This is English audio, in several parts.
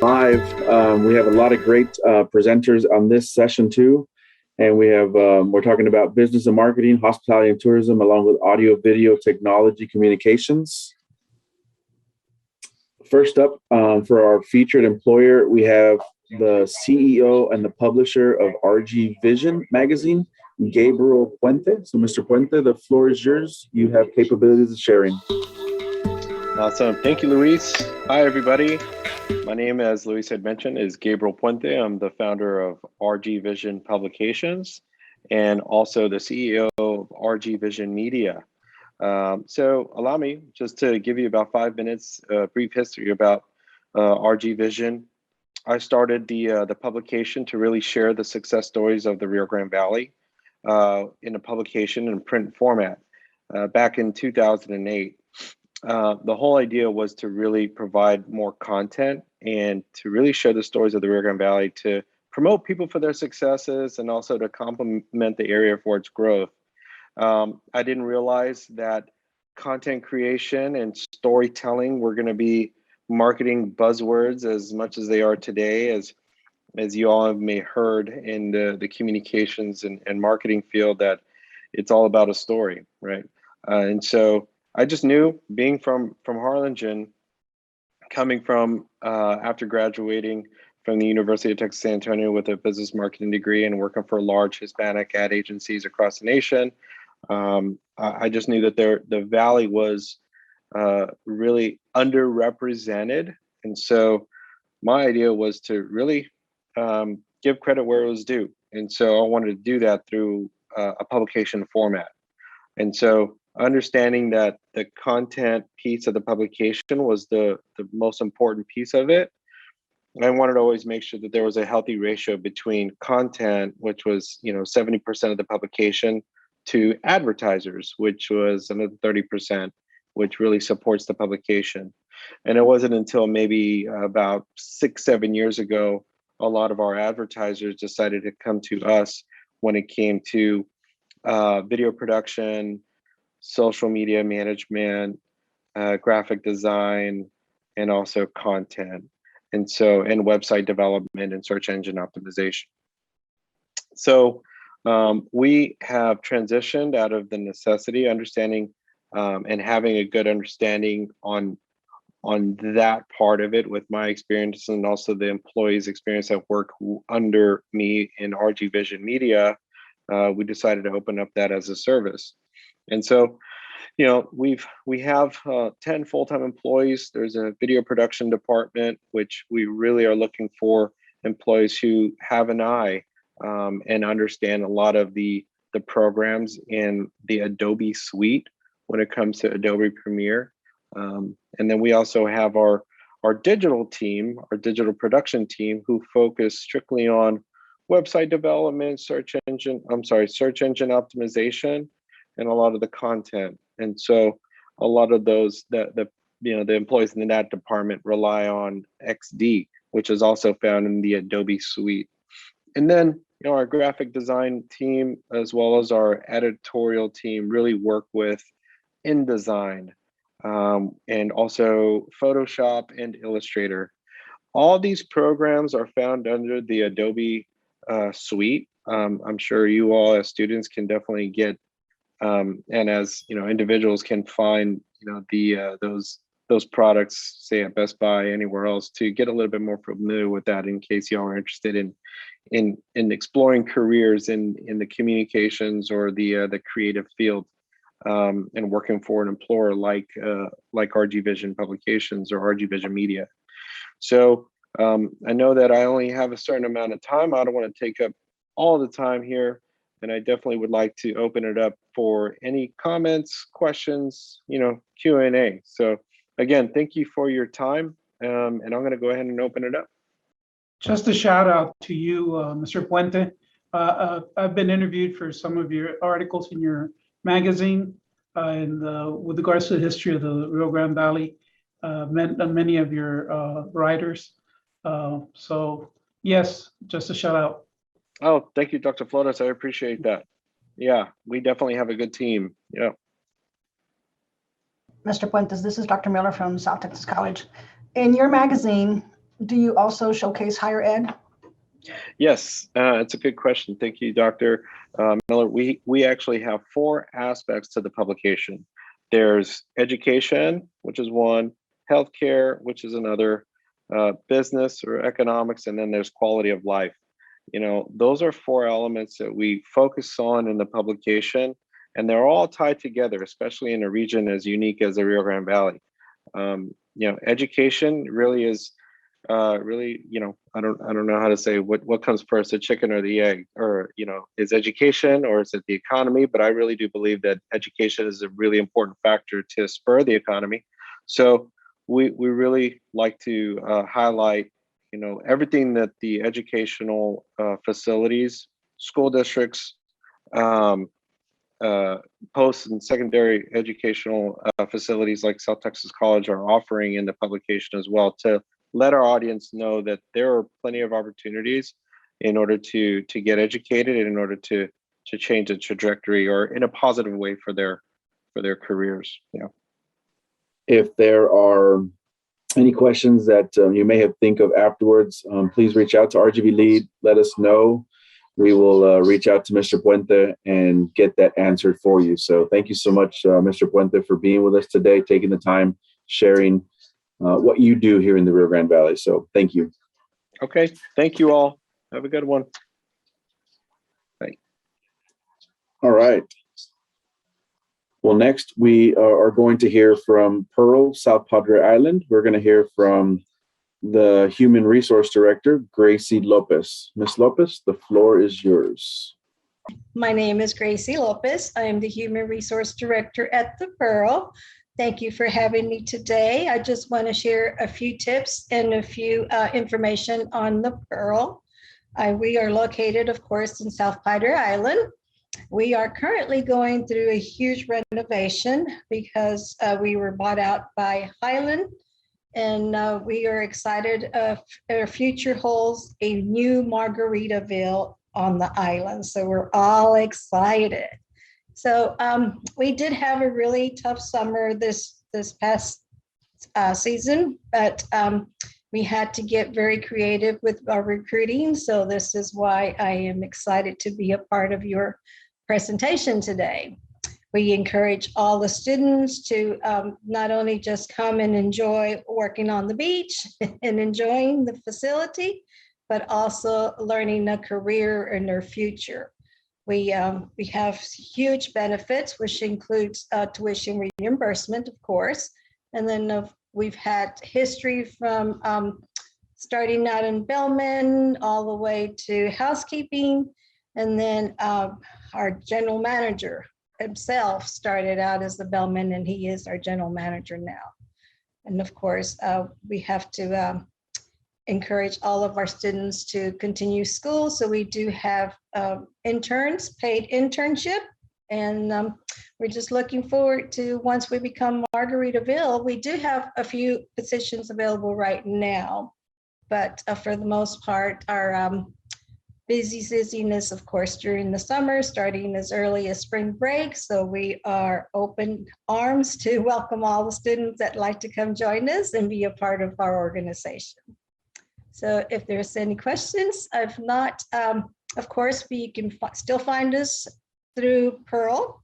live. We have a lot of great presenters on this session too. And we're talking about business and marketing, hospitality and tourism, along with audio, video, technology, communications. First up, for our featured employer, we have the CEO and the publisher of RG Vision magazine, Gabriel Puente. So Mr. Puente, the floor is yours. You have capabilities of sharing. Awesome. Thank you, Luis. Hi, everybody. My name, as Luis had mentioned, is Gabriel Puente. I'm the founder of RG Vision Publications and also the CEO of RG Vision Media. So allow me just to give you about 5 minutes, brief history about RG Vision. I started the publication to really share the success stories of the Rio Grande Valley in a publication in print format back in 2008. The whole idea was to really provide more content and to really share the stories of the Rio Grande Valley, to promote people for their successes and also to complement the area for its growth. I didn't realize that content creation and storytelling were going to be marketing buzzwords as much as they are today, as you all may heard in the communications and marketing field, that it's all about a story, right? And so I just knew, being from Harlingen, coming from after graduating from the University of Texas San Antonio with a business marketing degree and working for large Hispanic ad agencies across the nation, I just knew that the Valley was really underrepresented. And so my idea was to really give credit where it was due. And so I wanted to do that through a publication format. And so understanding that the content piece of the publication was the most important piece of it, I wanted to always make sure that there was a healthy ratio between content, which was 70% of the publication, to advertisers, which was another 30%, which really supports the publication. And it wasn't until maybe about 6-7 years ago, a lot of our advertisers decided to come to us when it came to video production, social media management, graphic design, and also content, and website development and search engine optimization. So we have transitioned out of the necessity, understanding and having a good understanding on that part of it with my experience and also the employees' experience that work under me in RG Vision Media. We decided to open up that as a service. And so, we have 10 full-time employees. There's a video production department, which we really are looking for employees who have an eye and understand a lot of the programs in the Adobe suite when it comes to Adobe Premiere. And then we also have our digital team, our digital production team, who focus strictly on website development, search engine optimization, and a lot of the content. And so a lot of those, the employees in that department rely on XD, which is also found in the Adobe suite. And then, our graphic design team, as well as our editorial team, really work with InDesign and also Photoshop and Illustrator. All these programs are found under the Adobe suite. I'm sure you all as students can definitely get and as individuals can find those products, say at Best Buy, anywhere else, to get a little bit more familiar with that, in case y'all are interested in exploring careers in the communications or the creative field, and working for an employer like RG Vision Publications or RG Vision Media. So I know that I only have a certain amount of time. I don't want to take up all the time here, and I definitely would like to open it up for any comments, questions, Q&A. So again, thank you for your time, and I'm going to go ahead and open it up. Just a shout out to you, Mr. Puente. I've been interviewed for some of your articles in your magazine, with regards to the history of the Rio Grande Valley, many of your writers. So yes, just a shout out. Oh, thank you, Dr. Flores. I appreciate that. Yeah, we definitely have a good team. Yeah. Mr. Puentes, this is Dr. Miller from South Texas College. In your magazine, do you also showcase higher ed? Yes, it's a good question. Thank you, Dr. Miller. We actually have 4 aspects to the publication. There's education, which is one, healthcare, which is another, business or economics, and then there's quality of life. You know, those are 4 elements that we focus on in the publication, and they're all tied together, especially in a region as unique as the Rio Grande Valley. You know, education really is really, you know, I don't know how to say what comes first, the chicken or the egg, or, you know, is education or is it the economy? But I really do believe that education is a really important factor to spur the economy. So we really like to highlight, you know, everything that the educational facilities, school districts, post and secondary educational facilities like South Texas College are offering in the publication as well, to let our audience know that there are plenty of opportunities in order to get educated and in order to change the trajectory or in a positive way for their careers. Yeah. If there are any questions that you may have think of afterwards, please reach out to RGV LEAD. Let us know. We will reach out to Mr. Puente and get that answered for you. So thank you so much, Mr. Puente, for being with us today, taking the time, sharing what you do here in the Rio Grande Valley. So thank you. Okay. Thank you all. Have a good one. Bye. All right. Well, next we are going to hear from Pearl, South Padre Island. We're going to hear from the Human Resource Director, Gracie Lopez. Ms. Lopez, the floor is yours. My name is Gracie Lopez. I am the Human Resource Director at the Pearl. Thank you for having me today. I just want to share a few tips and a few information on the Pearl. We are located, of course, in South Padre Island. We are currently going through a huge renovation because we were bought out by Highland, and we are excited. Our future holds a new Margaritaville on the island, so we're all excited. So we did have a really tough summer this past season, but we had to get very creative with our recruiting. So this is why I am excited to be a part of your presentation today. We encourage all the students to not only just come and enjoy working on the beach and enjoying the facility, but also learning a career in their future. We have huge benefits, which includes tuition reimbursement, of course. And then we've had history from starting out in bellman all the way to housekeeping. And then our general manager himself started out as the bellman, and he is our general manager now. And of course, we have to encourage all of our students to continue school. So we do have interns, paid internship, and we're just looking forward to, once we become Margaritaville, we do have a few positions available right now, but for the most part, our busyness, of course, during the summer, starting as early as spring break. So we are open arms to welcome all the students that like to come join us and be a part of our organization. So if there's any questions, if not, of course, you can still find us through Pearl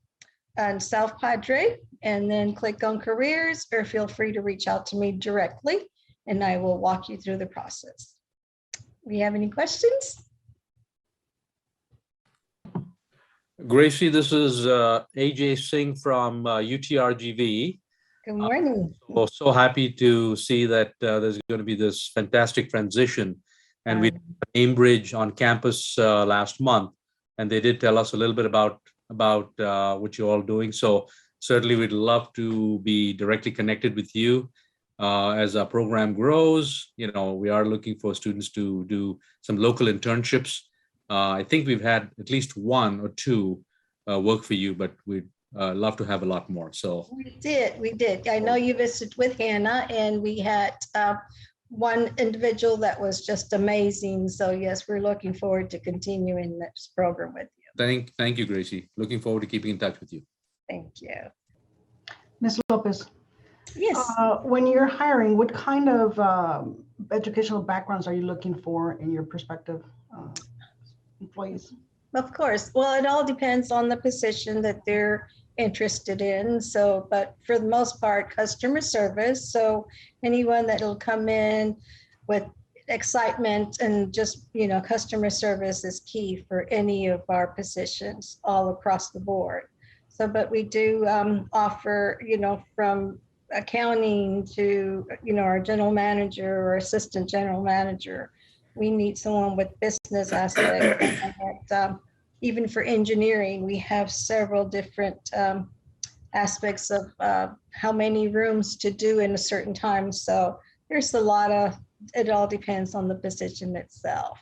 and South Padre, and then click on careers, or feel free to reach out to me directly, and I will walk you through the process. We have any questions? Gracie, this is AJ Singh from UTRGV. Good morning. So happy to see that there's going to be this fantastic transition. And we had Cambridge on campus last month, and they did tell us a little bit about what you're all doing. So certainly we'd love to be directly connected with you as our program grows. You know, we are looking for students to do some local internships. I think we've had at least 1 or 2 work for you, but we'd love to have a lot more. So we did. I know you visited with Hannah, and we had one individual that was just amazing. So yes, we're looking forward to continuing this program with you. Thank you, Gracie. Looking forward to keeping in touch with you. Thank you. Ms. Lopez, Yes. when you're hiring, what kind of educational backgrounds are you looking for in your prospective employees? Of course. Well, it all depends on the position that they're interested in. So, but for the most part, customer service. So anyone that'll come in with excitement and just, customer service is key for any of our positions all across the board. So, but we do offer, from accounting to, our general manager or assistant general manager. We need someone with business aspects. And even for engineering, we have several different aspects of how many rooms to do in a certain time. So there's a lot of, it all depends on the position itself.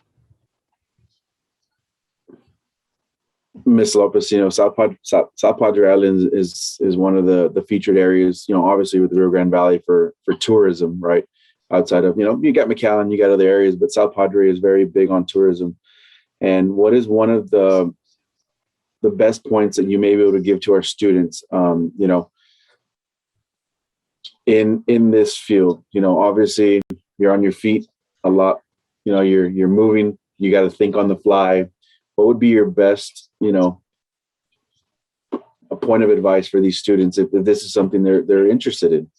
Miss Lopez, South Padre Island is one of the featured areas, obviously with the Rio Grande Valley for tourism, right? Outside of, you got McAllen, you got other areas, but South Padre is very big on tourism. And what is one of the best points that you may be able to give to our students, in this field? Obviously you're on your feet a lot, you're moving, you got to think on the fly. What would be your best, a point of advice for these students if this is something they're interested in?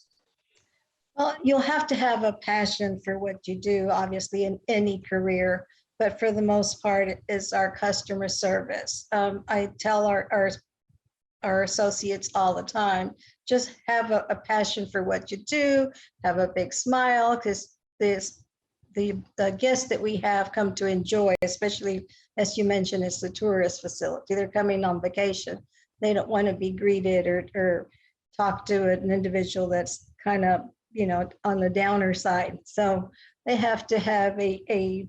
Well, you'll have to have a passion for what you do, obviously, in any career, but for the most part, it is our customer service. I tell our associates all the time, just have a passion for what you do, have a big smile, because the guests that we have come to enjoy, especially as you mentioned, it's the tourist facility. They're coming on vacation. They don't want to be greeted or talk to an individual that's kind of, on the downer side. So they have to have a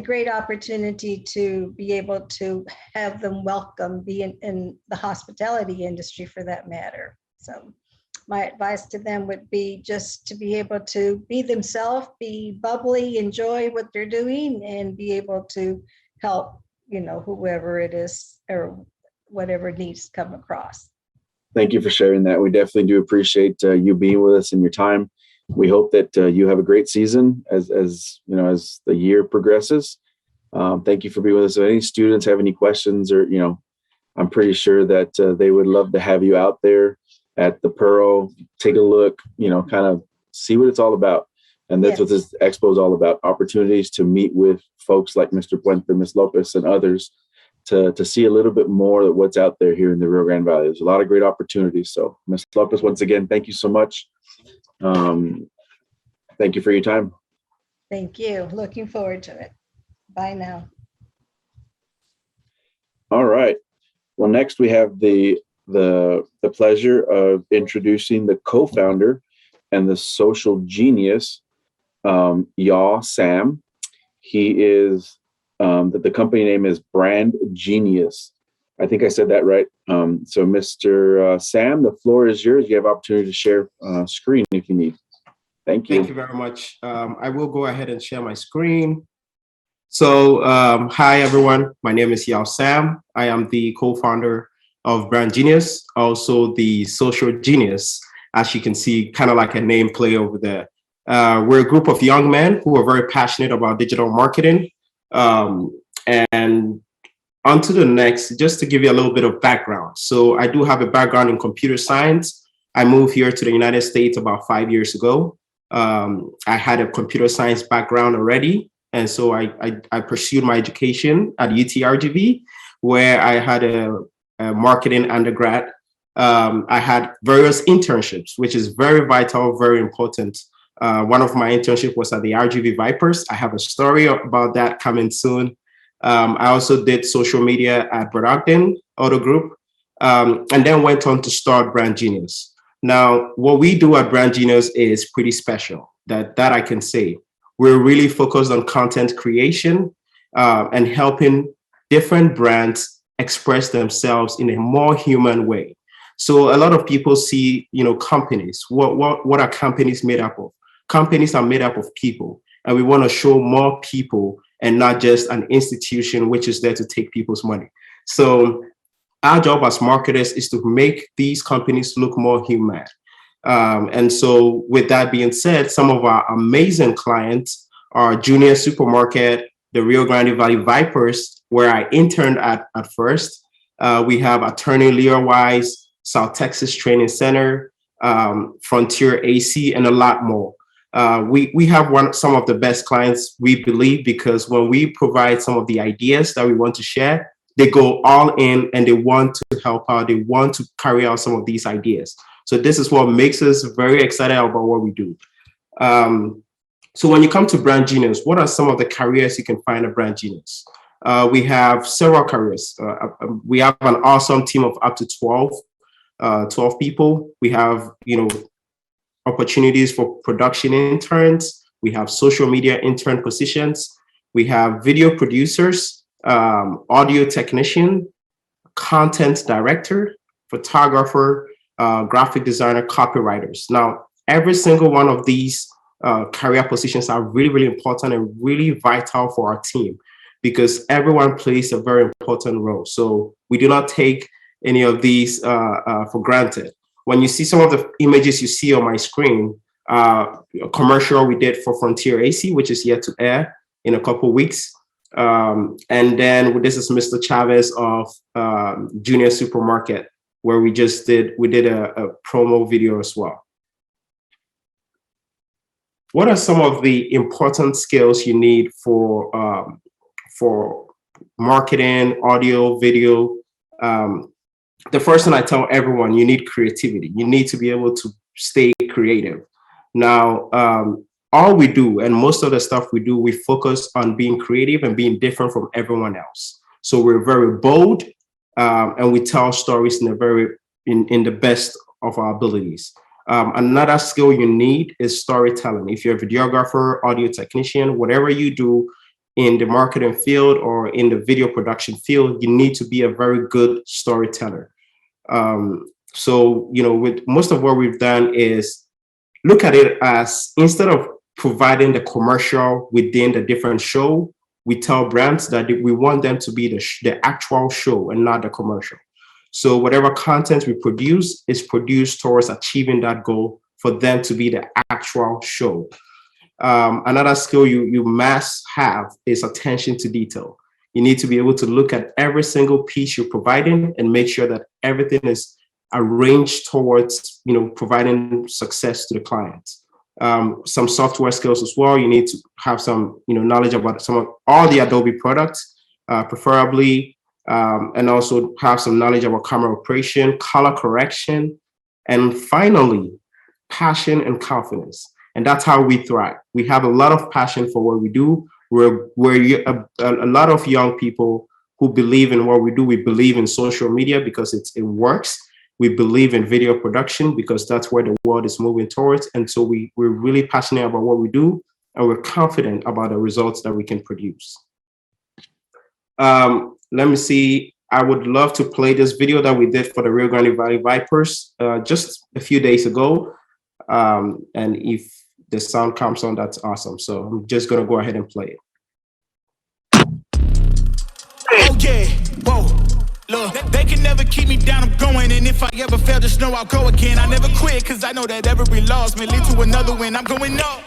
great opportunity to be able to have them welcome, be in the hospitality industry for that matter. So my advice to them would be just to be able to be themselves, be bubbly, enjoy what they're doing, and be able to help, whoever it is or whatever needs to come across. Thank you for sharing that. We definitely do appreciate you being with us and your time. We hope that you have a great season as the year progresses. Thank you for being with us. If any students have any questions, or I'm pretty sure that they would love to have you out there at the Pearl. Take a look, kind of see what it's all about. And that's what this expo is all about: opportunities to meet with folks like Mr. Puente, Ms. Lopez, and others to see a little bit more of what's out there here in the Rio Grande Valley. There's a lot of great opportunities. So Ms. Lopez, once again, thank you so much. Thank you for your time. Thank you. Looking forward to it. Bye now. All right. Well, next we have the pleasure of introducing the co-founder and the social genius, Yaw Sam. He is the company name is Brand Genius. I think I said that right. So Mr. Sam, the floor is yours. You have opportunity to share screen if you need. Thank you. Thank you very much. I will go ahead and share my screen. So hi, everyone. My name is Yaw Sam. I am the co-founder of Brand Genius, also the social genius, as you can see, kind of like a name play over there. We're a group of young men who are very passionate about digital marketing. And on to the next, just to give you a little bit of background. So I do have a background in computer science. I moved here to the United States about 5 years ago. I had a computer science background already. And so I pursued my education at UT RGV, where I had a marketing undergrad. I had various internships, which is very vital, very important. One of my internships was at the RGV Vipers. I have a story about that coming soon. I also did social media at Brockton Auto Group, and then went on to start Brand Genius. Now, what we do at Brand Genius is pretty special, that I can say. We're really focused on content creation and helping different brands express themselves in a more human way. So a lot of people see, companies. What are companies made up of? Companies are made up of people, and we want to show more people and not just an institution which is there to take people's money. So our job as marketers is to make these companies look more human. And so with that being said, some of our amazing clients are Junior Supermarket, the Rio Grande Valley Vipers, where I interned at first. We have Attorney Leo Wise, South Texas Training Center, Frontier AC, and a lot more. We have some of the best clients, we believe, because when we provide some of the ideas that we want to share, they go all in and they want to help out. They want to carry out some of these ideas. So this is what makes us very excited about what we do. So when you come to Brand Genius, what are some of the careers you can find at Brand Genius? We have several careers. We have an awesome team of up to 12 people. We have, opportunities for production interns. We have social media intern positions. We have video producers, audio technician, content director, photographer, graphic designer, copywriters. Now, every single one of these career positions are really, really important and really vital for our team because everyone plays a very important role. So we do not take any of these for granted. When you see some of the images you see on my screen, a commercial we did for Frontier AC, which is yet to air in a couple of weeks. And then this is Mr. Chavez of Junior Supermarket, where we did a promo video as well. What are some of the important skills you need for marketing, audio, video? The first thing I tell everyone, you need creativity. You need to be able to stay creative. Now, all we do, and most of the stuff we do, we focus on being creative and being different from everyone else. So we're very bold, and we tell stories in the best of our abilities. Another skill you need is storytelling. If you're a videographer, audio technician, whatever you do in the marketing field or in the video production field, you need to be a very good storyteller. So, with most of what we've done is look at it as, instead of providing the commercial within the different show, we tell brands that we want them to be the actual show and not the commercial. So whatever content we produce is produced towards achieving that goal for them to be the actual show. Another skill you must have is attention to detail. You need to be able to look at every single piece you're providing and make sure that everything is arranged towards, providing success to the client. Some software skills as well. You need to have some, knowledge about all the Adobe products, preferably, and also have some knowledge about camera operation, color correction, and finally, passion and confidence. And that's how we thrive. We have a lot of passion for what we do. We're a lot of young people who believe in what we do. We believe in social media because it works. We believe in video production because that's where the world is moving towards. And so we're really passionate about what we do, and we're confident about the results that we can produce. Let me see. I would love to play this video that we did for the Rio Grande Valley Vipers just a few days ago. And if the sound comes on, that's awesome. So I'm just going to go ahead and play it. Oh yeah, whoa, look, they can never keep me down, I'm going, and if I ever fail, just know I'll go again. I never quit, cause I know that every loss may lead to another win. I'm going up.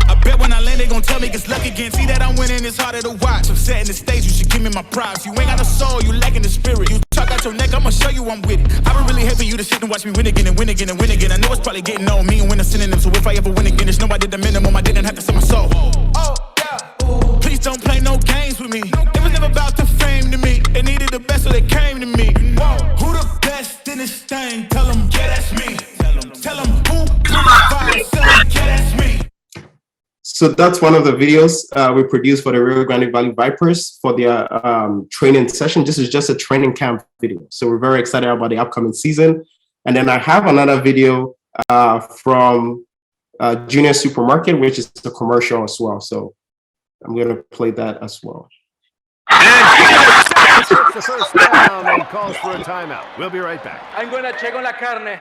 I bet when I land, they gon' tell me it's luck again. See that I'm winning, it's harder to watch. I'm setting the stage, you should give me my props. You ain't got no soul, you lacking the spirit. You talk out your neck, I'ma show you I'm with it. I would really hate for you to sit and watch me win again and win again and win again. I know it's probably getting on me and win a synonym. So if I ever win again, just know I did the minimum. I didn't have to sell my soul. Oh, yeah. Please don't play no games with me. It was never about the fame to me. They needed the best, so they came to me. Whoa, who the best in this thing? Tell them, yeah, that's me. Tell them who the yeah, that's me. So that's one of the videos we produced for the Rio Grande Valley Vipers for their training session. This is just a training camp video. So we're very excited about the upcoming season. And then I have another video from Junior Supermarket, which is the commercial as well. So I'm going to play that as well. The first down and calls for a timeout. We'll be right back. I'm going to check on la carne.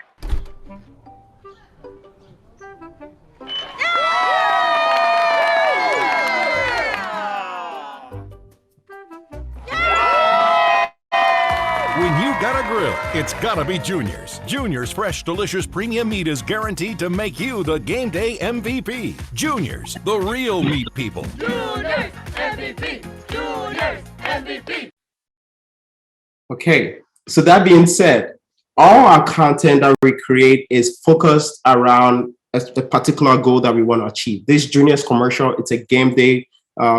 When you got a grill, it's gotta be Junior's. Junior's fresh, delicious premium meat is guaranteed to make you the game day MVP. Junior's, the real meat people. Junior's MVP. Junior's MVP. Okay, so that being said, all our content that we create is focused around a particular goal that we want to achieve. This Junior's commercial, it's a game day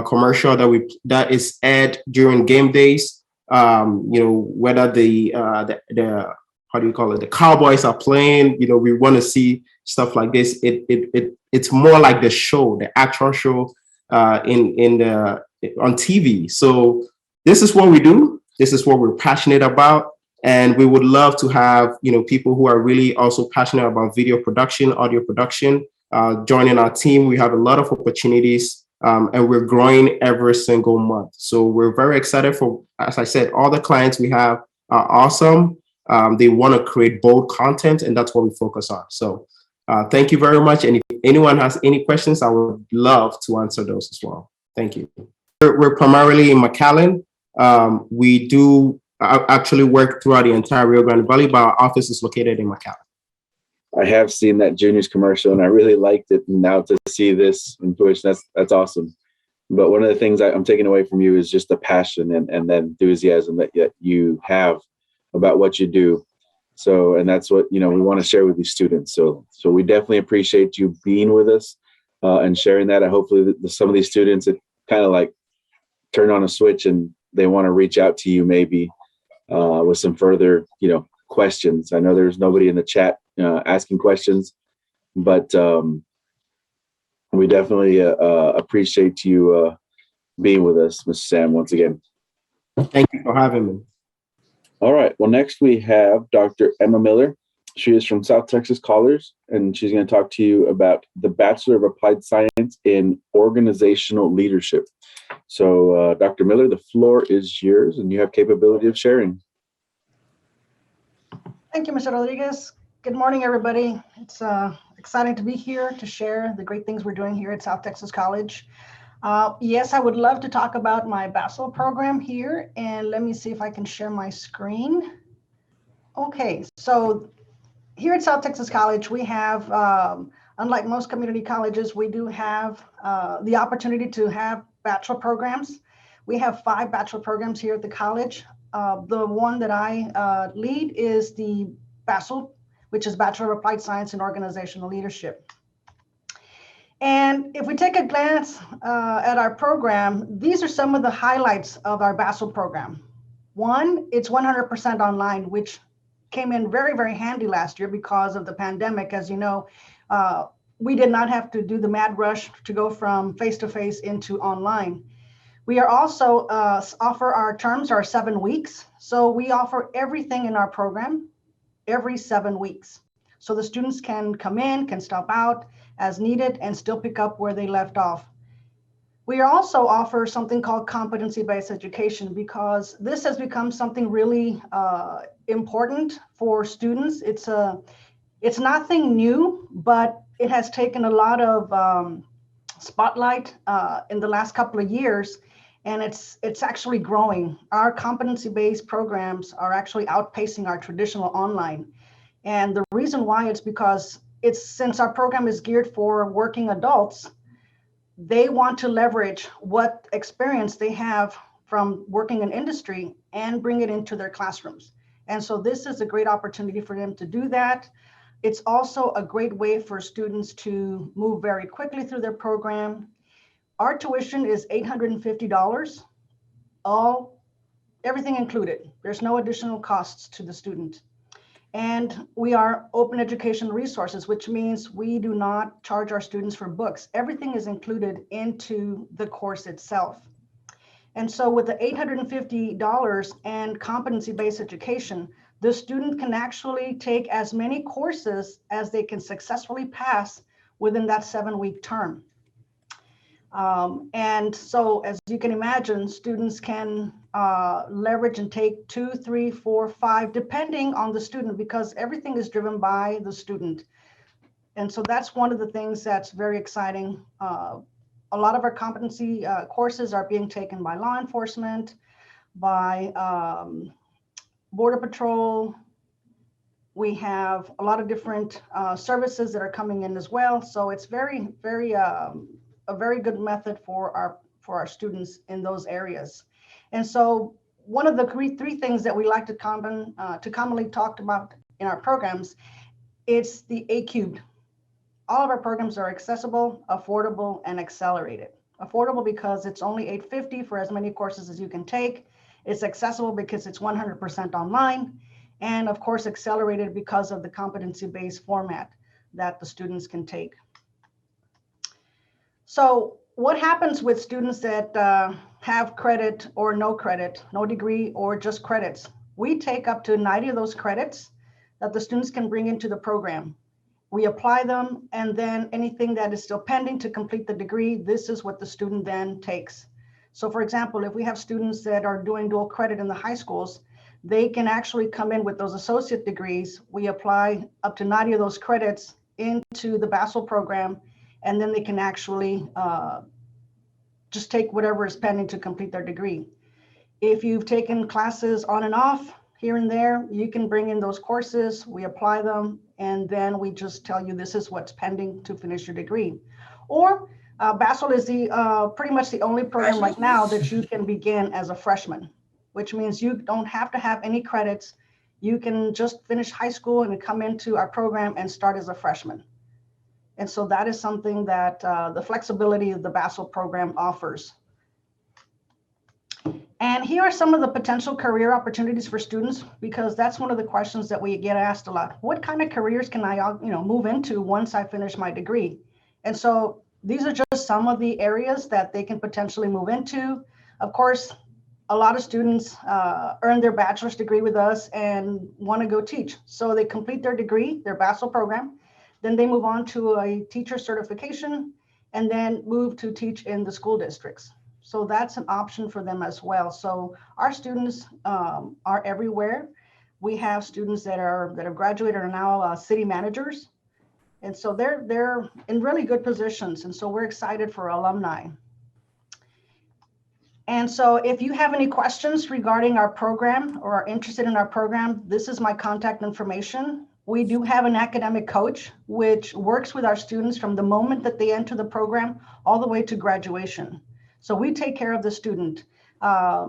commercial that is aired during game days. Whether the how do you call it, the Cowboys are playing, we want to see stuff like this. It's more like the show, the actual show on TV. So this is what we do. This is what we're passionate about. And we would love to have, people who are really also passionate about video production, audio production, joining our team. We have a lot of opportunities, and we're growing every single month. So we're very excited for, as I said, all the clients we have are awesome. They want to create bold content, and that's what we focus on. So thank you very much. And if anyone has any questions, I would love to answer those as well. Thank you. We're primarily in McAllen. We do actually work throughout the entire Rio Grande Valley, but our office is located in McAllen. I have seen that Junior's commercial and I really liked it. And now to see this in fruition, that's awesome. But one of the things I'm taking away from you is just the passion and the enthusiasm that you have about what you do. So, and that's what, we want to share with these students. So we definitely appreciate you being with us and sharing that. And hopefully some of these students, it kind of like turn on a switch and they want to reach out to you maybe with some further, questions. I know there's nobody in the chat asking questions, but we definitely appreciate you being with us, Mr. Sam, once again. Thank you for having me. All right. Well, next we have Dr. Emma Miller. She is from South Texas College, and she's going to talk to you about the Bachelor of Applied Science in Organizational Leadership. So, Dr. Miller, the floor is yours, and you have capability of sharing. Thank you, Mr. Rodriguez. Good morning, everybody. It's exciting to be here to share the great things we're doing here at South Texas College. Yes, I would love to talk about my bachelor program here, and let me see if I can share my screen. Okay, so here at South Texas College, we have, unlike most community colleges, we do have the opportunity to have bachelor programs. We have 5 bachelor programs here at the college. The one that I lead is the BASL, which is Bachelor of Applied Science in Organizational Leadership. And if we take a glance at our program, these are some of the highlights of our BASL program. One, it's 100% online, which came in very, very handy last year because of the pandemic. As you know, we did not have to do the mad rush to go from face-to-face into online. We are also offer our terms are 7 weeks. So we offer everything in our program every 7 weeks. So the students can come in, can stop out as needed, and still pick up where they left off. We also offer something called competency-based education because this has become something really important for students. It's nothing new, but it has taken a lot of spotlight in the last couple of years, and it's actually growing. Our competency-based programs are actually outpacing our traditional online. And the reason why it's because since our program is geared for working adults, they want to leverage what experience they have from working in industry and bring it into their classrooms. And so this is a great opportunity for them to do that. It's also a great way for students to move very quickly through their program. Our tuition is $850, everything included. There's no additional costs to the student. And we are open education resources, which means we do not charge our students for books. Everything is included into the course itself. And so with the $850 and competency-based education, the student can actually take as many courses as they can successfully pass within that 7-week term. And so as you can imagine, students can leverage and take 2, 3, 4, 5, depending on the student, because everything is driven by the student. And so that's one of the things that's very exciting. A lot of our competency courses are being taken by law enforcement, by Border Patrol. We have a lot of different services that are coming in as well. So it's very, very a very good method for our students in those areas. And so one of the three things that we like to commonly talk about in our programs, it's the A cubed. All of our programs are accessible, affordable, and accelerated. Affordable because it's only $850 for as many courses as you can take. It's accessible because it's 100% online. And of course, accelerated because of the competency-based format that the students can take. So what happens with students that have credit or no credit, no degree or just credits? We take up to 90 of those credits that the students can bring into the program. We apply them, and then anything that is still pending to complete the degree, this is what the student then takes. So for example, if we have students that are doing dual credit in the high schools, they can actually come in with those associate degrees. We apply up to 90 of those credits into the BASL program, and then they can actually just take whatever is pending to complete their degree. If you've taken classes on and off here and there, you can bring in those courses, we apply them, and then we just tell you this is what's pending to finish your degree. Or BASL is pretty much the only program right now that you can begin as a freshman, which means you don't have to have any credits. You can just finish high school and come into our program and start as a freshman. And so that is something that the flexibility of the BASL program offers. And here are some of the potential career opportunities for students, because that's one of the questions that we get asked a lot. What kind of careers can I move into once I finish my degree? And so these are just some of the areas that they can potentially move into. Of course, a lot of students earn their bachelor's degree with us and want to go teach. So they complete their degree, their BASL program, then they move on to a teacher certification and then move to teach in the school districts. So that's an option for them as well. So our students are everywhere. We have students that have graduated are now city managers. And so they're in really good positions. And so we're excited for alumni. And so if you have any questions regarding our program or are interested in our program, this is my contact information. We do have an academic coach, which works with our students from the moment that they enter the program all the way to graduation. So we take care of the student.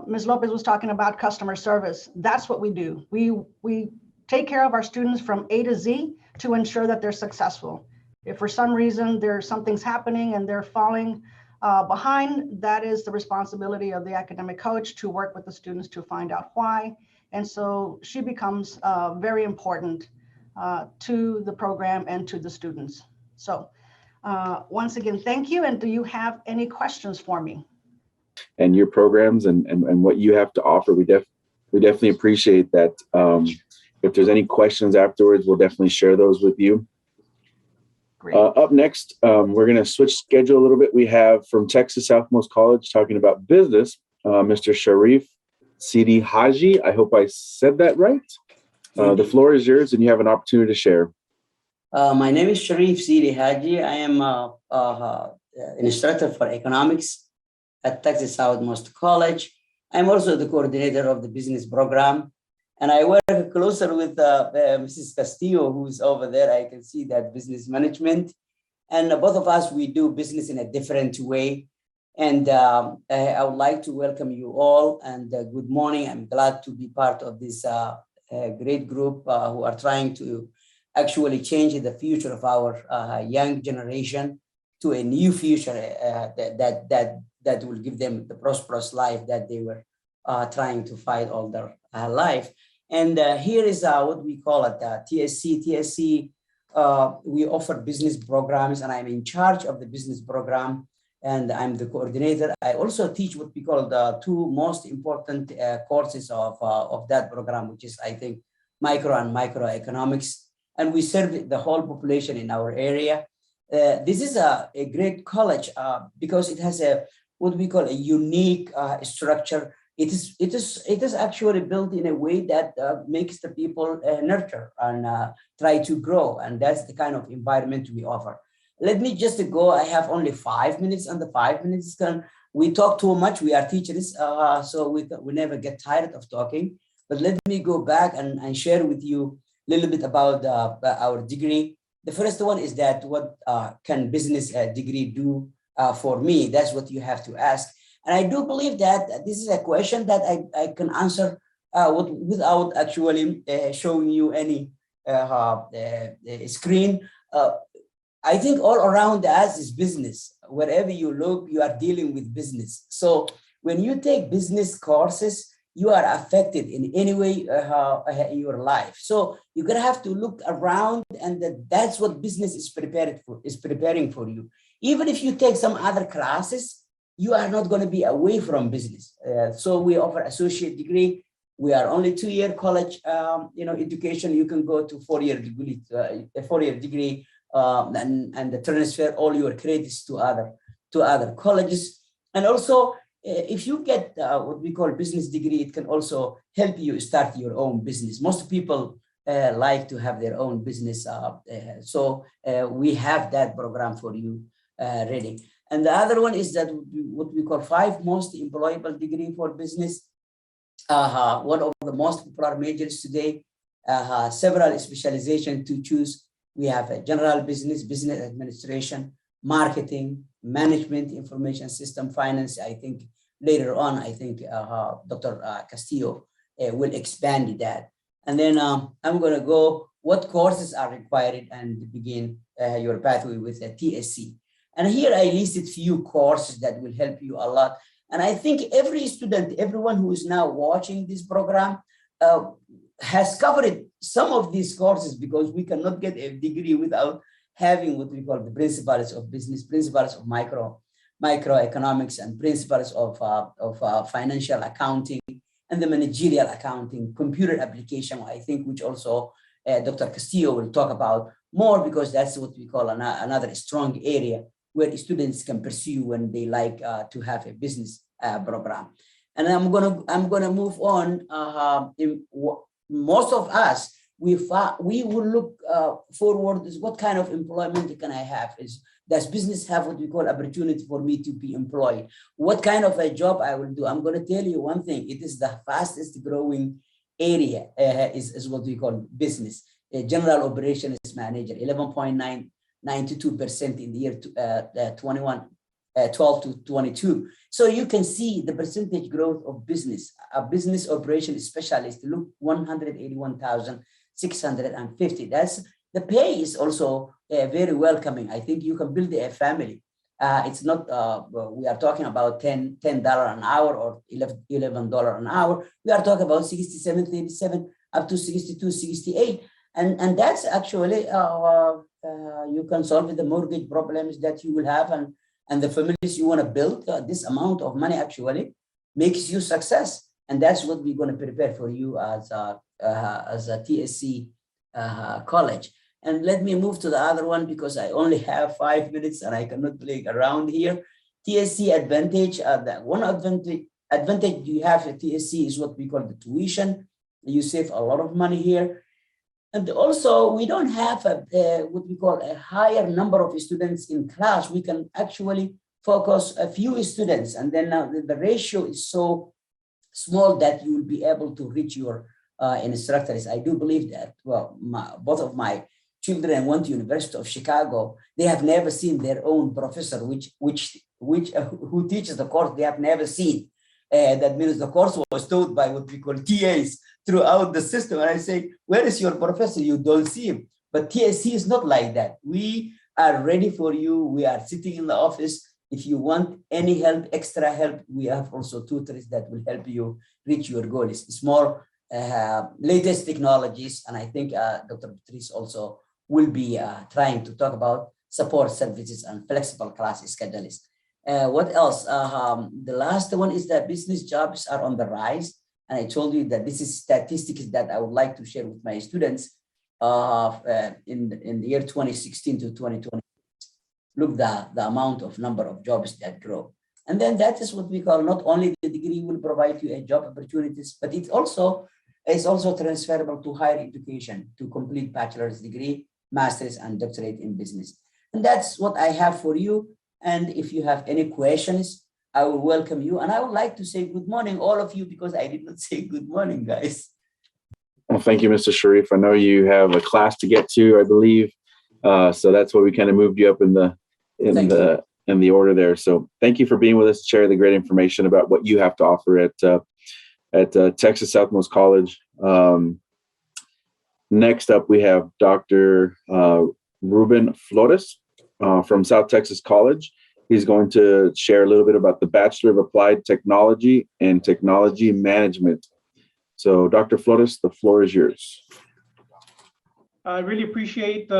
Ms. Lopez was talking about customer service. That's what we do. We take care of our students from A to Z to ensure that they're successful. If for some reason something's happening and they're falling behind, that is the responsibility of the academic coach to work with the students to find out why. And so she becomes very important to the program and to the students. So once again, thank you. And do you have any questions for me? And your programs and what you have to offer, we definitely appreciate that. If there's any questions afterwards, we'll definitely share those with you. Great. Up next, we're going to switch schedule a little bit. We have from Texas Southmost College talking about business, Mr. Sharif Sidi Haji. I hope I said that right. The floor is yours and you have an opportunity to share. My name is Sharif Sidi Haji. I am an instructor for economics at Texas Southmost College. I'm also the coordinator of the business program. And I work closer with Mrs. Castillo, who's over there. I can see that business management. And both of us, we do business in a different way. And I would like to welcome you all and good morning. I'm glad to be part of this great group who are trying to actually change the future of our young generation to a new future that will give them the prosperous life that they were trying to fight all their life. And here is what we call it, TSC. TSC, we offer business programs, and I'm in charge of the business program, and I'm the coordinator. I also teach what we call the two most important courses of that program, which is, I think, micro and microeconomics. And we serve the whole population in our area. This is a great college because it has what we call a unique structure. It is actually built in a way that makes the people nurture and try to grow. And that's the kind of environment we offer. Let me just go. I have only 5 minutes, and the 5 minutes we talk too much. We are teachers, so we never get tired of talking. But let me go back and share with you a little bit about our degree. The first one is that what can business degree do for me? That's what you have to ask. And I do believe that this is a question that I can answer without actually showing you any screen. I think all around us is business. Wherever you look, you are dealing with business. So when you take business courses, you are affected in any way in your life. So you're gonna have to look around, and that's what business is preparing for you. Even if you take some other classes, you are not going to be away from business. So we offer associate degree. We are only 2-year college, education. You can go to 4-year degree, and transfer all your credits to other colleges. And also, if you get what we call business degree, it can also help you start your own business. Most people like to have their own business. So we have that program for you ready. And the other one is that what we call 5 most employable degree for business. One of the most popular majors today, several specializations to choose. We have a general business, business administration, marketing, management, information system, finance. I think later on, Dr. Castillo will expand that. And then I'm going to go what courses are required and begin your pathway with a TSC. And here I listed few courses that will help you a lot. And I think every student, everyone who is now watching this program has covered some of these courses, because we cannot get a degree without having what we call the principles of business, principles of microeconomics, and principles of financial accounting, and the managerial accounting, computer application, I think, which also Dr. Castillo will talk about more, because that's what we call another strong area where students can pursue when they like to have a business program. And I'm gonna move on. Most of us, we will look forward is what kind of employment can I have? Does business have what we call opportunity for me to be employed? What kind of a job I will do? I'm going to tell you one thing. It is the fastest growing area is what we call business. A general operations manager, 11.92% in the year 12 to 22. So you can see the percentage growth of business. A business operations specialist, look, 181,650. That's the pay is also very welcoming. I think you can build a family. It's not, we are talking about $10 an hour or $11 an hour. We are talking about 67, 37, up to 62, 68. And that's actually, you can solve the mortgage problems that you will have, and the families you want to build. This amount of money actually makes you success. And that's what we're going to prepare for you as a TSC college. And let me move to the other one, because I only have 5 minutes and I cannot play around here. TSC advantage, that one advantage you have at TSC is what we call the tuition. You save a lot of money here. And also, we don't have what we call a higher number of students in class. We can actually focus a few students, and then the ratio is so small that you will be able to reach your instructors. I do believe that. Well, both of my children went to University of Chicago. They have never seen their own professor, who teaches the course they have never seen. That means the course was taught by what we call TAs throughout the system. And I say, where is your professor? You don't see him. But TSC is not like that. We are ready for you. We are sitting in the office. If you want any help, extra help, we have also tutors that will help you reach your goal. It's more latest technologies. And I think Dr. Patrice also will be trying to talk about support services and flexible class schedules. What else? The last one is that business jobs are on the rise. And I told you that this is statistics that I would like to share with my students in the year 2016 to 2020. Look, the amount of number of jobs that grow. And then that is what we call, not only the degree will provide you a job opportunities, but it also is also transferable to higher education, to complete bachelor's degree, master's, and doctorate in business. And that's what I have for you. And if you have any questions, I will welcome you. And I would like to say good morning, all of you, because I did not say good morning, guys. Well, thank you, Mr. Sharif. I know you have a class to get to, I believe. So that's why we kind of moved you up in the order there. So thank you for being with us, to share the great information about what you have to offer at Texas Southmost College. Next up, we have Dr. Ruben Flores from South Texas College. He's going to share a little bit about the Bachelor of Applied Technology and Technology Management. So, Dr. Flores, the floor is yours. I really appreciate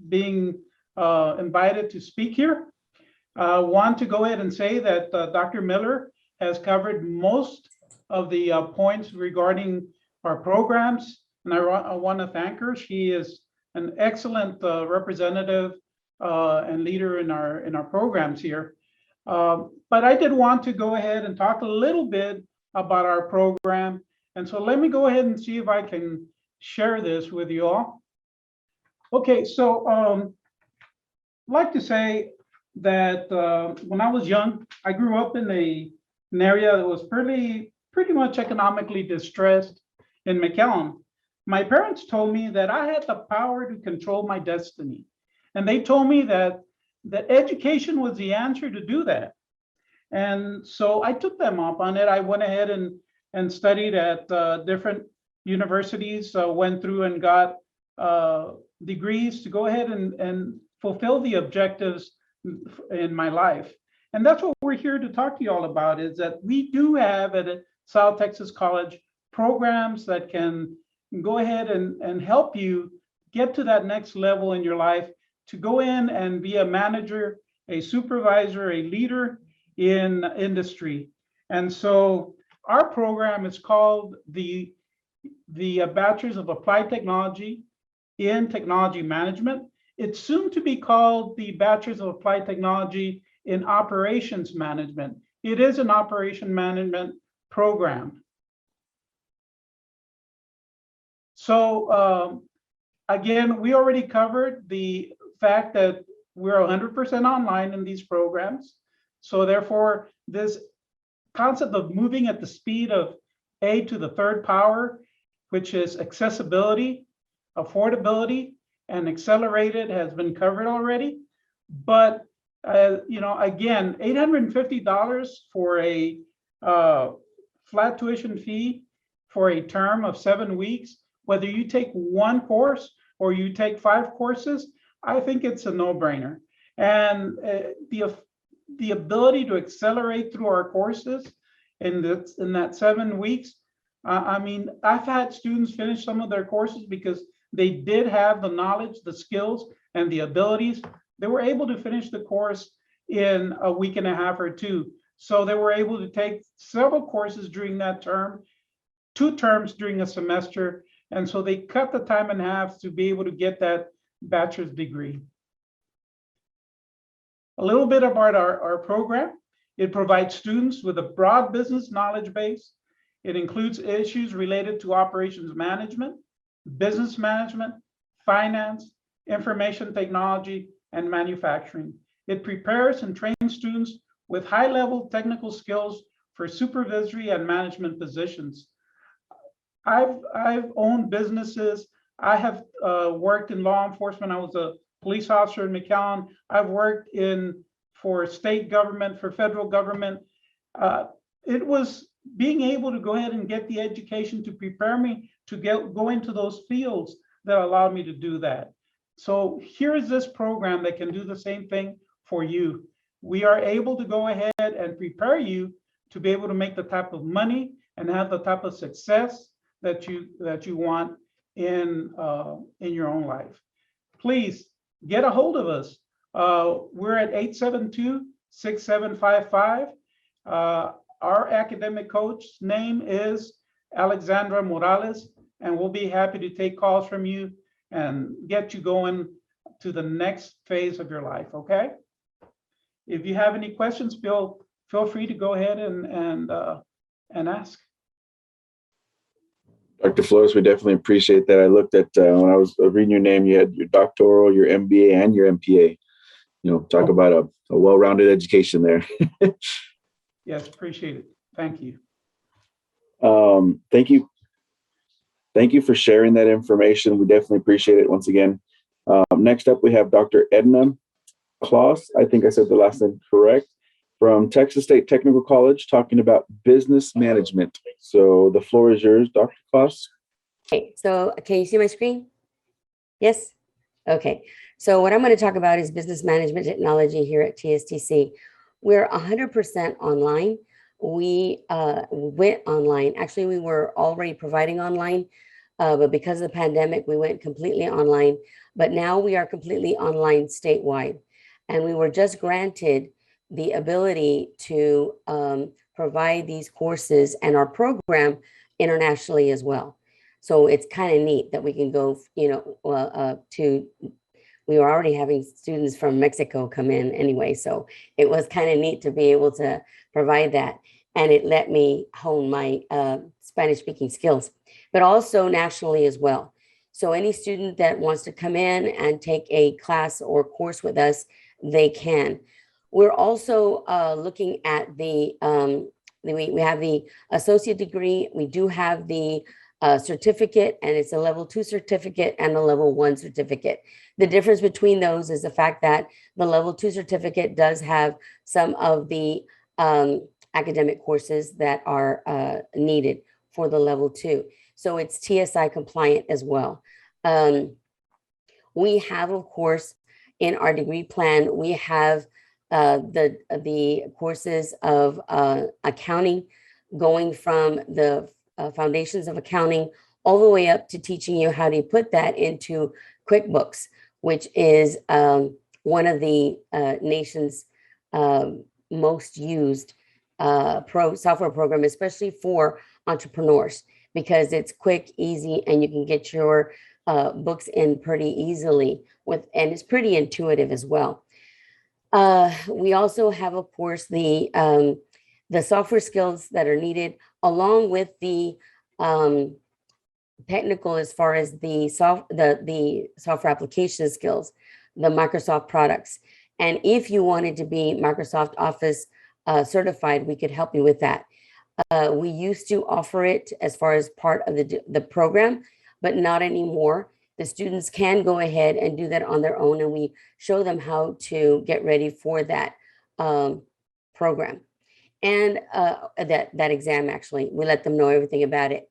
being invited to speak here. I want to go ahead and say that Dr. Miller has covered most of the points regarding our programs, and I want to thank her. She is an excellent representative and leader in our programs here. But I did want to go ahead and talk a little bit about our program. And so let me go ahead and see if I can share this with you all. Okay, so I'd like to say that when I was young, I grew up in an area that was pretty much economically distressed in McAllen. My parents told me that I had the power to control my destiny. And they told me that education was the answer to do that. And so I took them up on it. I went ahead and studied at different universities, went through and got degrees to go ahead and fulfill the objectives in my life. And that's what we're here to talk to you all about, is that we do have at South Texas College programs that can go ahead and help you get to that next level in your life, to go in and be a manager, a supervisor, a leader in industry. And so our program is called the Bachelor's of Applied Technology in Technology Management. It's soon to be called the Bachelor's of Applied Technology in Operations Management. It is an operation management program. So again, we already covered the fact that we're 100% online in these programs. So therefore, this concept of moving at the speed of A to the third power, which is accessibility, affordability, and accelerated, has been covered already. But again, $850 for a flat tuition fee for a term of 7 weeks, whether you take one course or you take 5 courses, I think it's a no-brainer. And the ability to accelerate through our courses in that 7 weeks, I mean, I've had students finish some of their courses because they did have the knowledge, the skills, and the abilities. They were able to finish the course in a week and a half or 2. So they were able to take several courses during that term, 2 terms during a semester. And so they cut the time in half to be able to get that bachelor's degree. A little bit about our program. It provides students with a broad business knowledge base. It includes issues related to operations management, business management, finance, information technology, and manufacturing. It prepares and trains students with high-level technical skills for supervisory and management positions. I've owned businesses. I have worked in law enforcement. I was a police officer in McAllen. I've worked for state government, for federal government. It was being able to go ahead and get the education to prepare me to go into those fields that allowed me to do that. So here is this program that can do the same thing for you. We are able to go ahead and prepare you to be able to make the type of money and have the type of success that you want in your own life. Please get a hold of us. We're at 872-6755. Our academic coach's name is Alexandra Morales, and we'll be happy to take calls from you and get you going to the next phase of your life, okay? If you have any questions, feel free to go ahead and ask. Dr. Flores, we definitely appreciate that. I looked at, when I was reading your name, you had your doctoral, your MBA, and your MPA. Talk about a well-rounded education there. Yes, appreciate it. Thank you. Thank you. Thank you for sharing that information. We definitely appreciate it once again. Next up, we have Dr. Edna Kloss. I think I said the last name correct. From Texas State Technical College, talking about business management. So the floor is yours, Dr. Kloss. Okay, so can you see my screen? Yes? Okay, so what I'm going to talk about is business management technology here at TSTC. We're 100% online. We went online. Actually, we were already providing online, but because of the pandemic, we went completely online. But now we are completely online statewide. And we were just granted the ability to provide these courses and our program internationally as well. So it's kind of neat that we can go, we were already having students from Mexico come in anyway. So it was kind of neat to be able to provide that. And it let me hone my Spanish speaking skills, but also nationally as well. So any student that wants to come in and take a class or course with us, they can. We're also looking at we have the associate degree. We do have the certificate, and it's a level 2 certificate and a level 1 certificate. The difference between those is the fact that the level 2 certificate does have some of the academic courses that are needed for the level 2. So it's TSI compliant as well. We have, of course, in our degree plan, we have the courses of accounting, going from the foundations of accounting all the way up to teaching you how to put that into QuickBooks, which is one of the nation's most used software program, especially for entrepreneurs, because it's quick, easy, and you can get your books in pretty easily and it's pretty intuitive as well. We also have, of course, the software skills that are needed, along with the technical, as far as the software application skills, the Microsoft products. And if you wanted to be Microsoft Office certified, we could help you with that. We used to offer it as far as part of the program, but not anymore. The students can go ahead and do that on their own, and we show them how to get ready for that program and that exam. Actually, we let them know everything about it.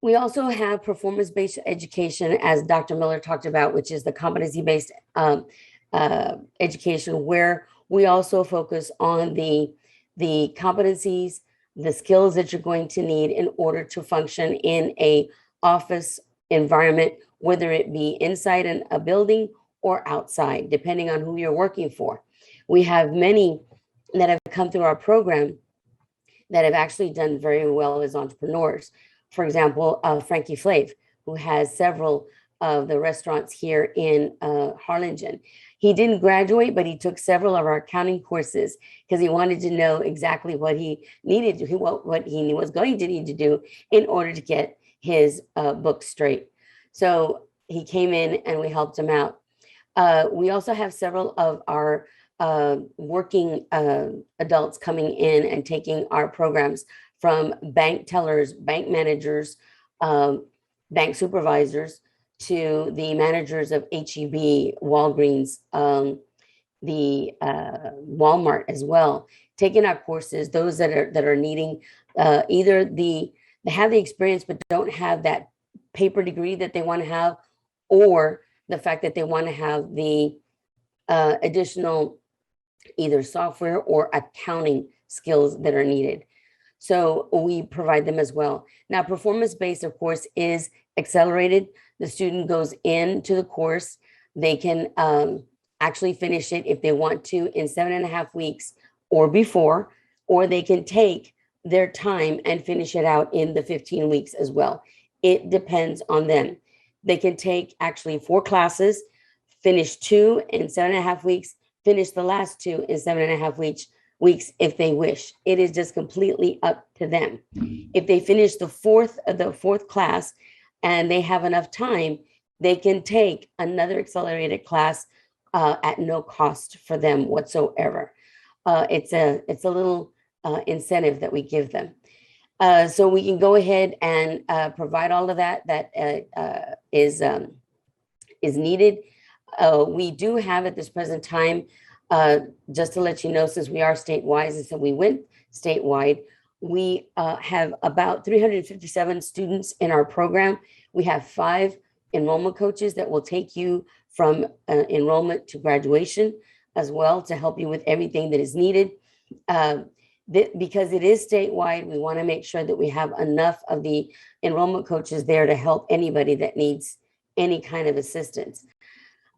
We also have performance-based education, as Dr. Miller talked about, which is the competency-based education, where we also focus on the competencies, the skills that you're going to need in order to function in a office environment, whether it be inside a building or outside, depending on who you're working for. We have many that have come through our program that have actually done very well as entrepreneurs. For example, Frankie Flav, who has several of the restaurants here in Harlingen. He didn't graduate, but he took several of our accounting courses because he wanted to know exactly what he needed to, what he was going to need to do in order to get his book straight. So he came in and we helped him out. We also have several of our working adults coming in and taking our programs, from bank tellers, bank managers, bank supervisors, to the managers of HEB, Walgreens, the Walmart as well, taking our courses. Those that are needing either they have the experience but don't have that paper degree that they want to have, or the fact that they want to have the additional either software or accounting skills that are needed. So we provide them as well. Now, performance-based, of course, is accelerated. The student goes into the course. They can actually finish it if they want to in 7.5 weeks or before, or they can take their time and finish it out in the 15 weeks as well. It depends on them. They can take actually 4 classes, finish 2 in 7.5 weeks, finish the last 2 in 7.5 weeks if they wish. It is just completely up to them. If they finish the fourth class and they have enough time, they can take another accelerated class at no cost for them whatsoever. It's a little incentive that we give them. So we can go ahead and provide all of that is needed. We do have at this present time, just to let you know, since we are statewide, and so we went statewide, we have about 357 students in our program. We have 5 enrollment coaches that will take you from enrollment to graduation as well, to help you with everything that is needed. Because it is statewide, we want to make sure that we have enough of the enrollment coaches there to help anybody that needs any kind of assistance.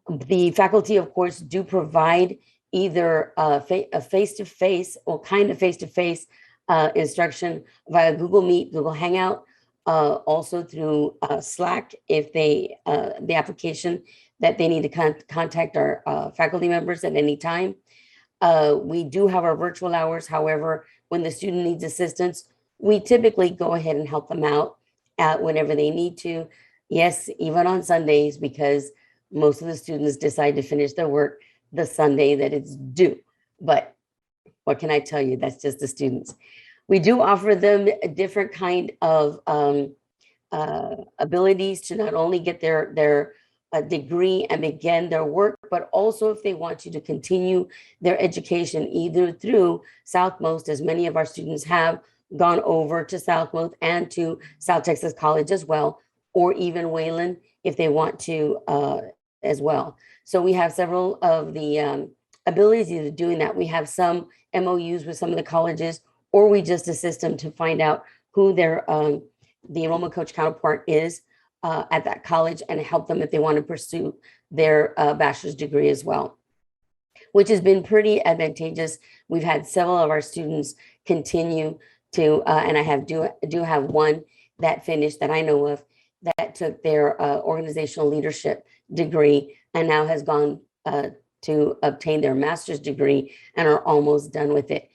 The faculty, of course, do provide either a face-to-face or kind of face-to-face instruction via Google Meet, Google Hangout, also through Slack if they the application that they need to contact our faculty members at any time. We do have our virtual hours. However, when the student needs assistance, we typically go ahead and help them out whenever they need to. Yes, even on Sundays, because most of the students decide to finish their work the Sunday that it's due. But what can I tell you? That's just the students. We do offer them a different kind of abilities to not only get their degree and begin their work, but also if they want you to continue their education either through Southmost, as many of our students have gone over to Southmost and to South Texas College as well, or even Wayland if they want to as well. So we have several of the abilities of doing that. We have some MOUs with some of the colleges, or we just assist them to find out who their the enrollment coach counterpart is at that college, and help them if they want to pursue their bachelor's degree as well, which has been pretty advantageous. We've had several of our students continue to, and I do have one that finished that I know of that took their organizational leadership degree and now has gone to obtain their master's degree and are almost done with it.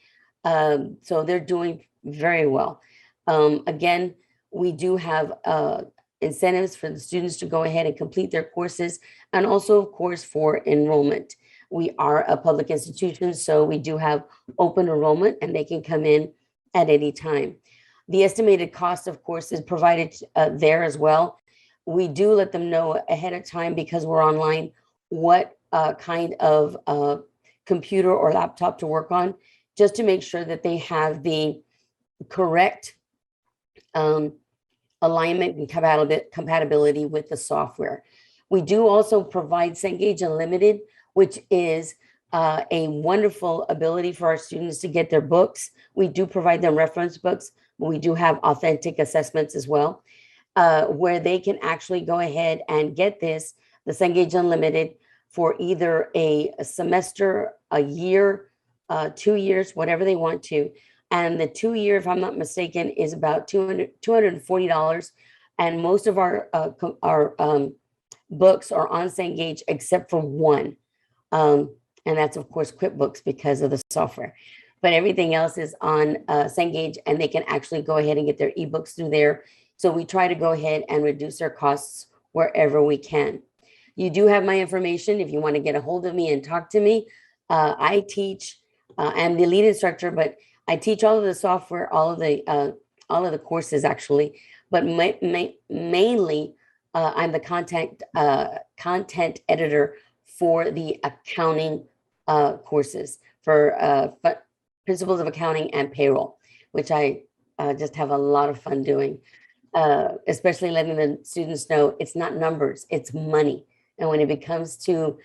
So they're doing very well. Again, we do have incentives for the students to go ahead and complete their courses, and also, of course, for enrollment. We are a public institution, so we do have open enrollment and they can come in at any time. The estimated cost, of course, is provided there as well. We do let them know ahead of time, because we're online, what kind of computer or laptop to work on, just to make sure that they have the correct alignment and compatibility with the software. We do also provide Cengage Unlimited, which is a wonderful ability for our students to get their books. We do provide them reference books, but we do have authentic assessments as well, where they can actually go ahead and get the Cengage Unlimited, for either a semester, a year, 2 years, whatever they want to. And the 2 year, if I'm not mistaken, is about $240. And most of our books are on Cengage except for one. And that's, of course, QuickBooks, because of the software. But everything else is on Cengage, and they can actually go ahead and get their ebooks through there. So we try to go ahead and reduce their costs wherever we can. You do have my information if you want to get a hold of me and talk to me. I teach, I'm the lead instructor, but I teach all of the software, all of the courses actually, but mainly I'm the content editor for the accounting courses, for principles of accounting and payroll, which I just have a lot of fun doing, especially letting the students know it's not numbers, it's money. And when it comes to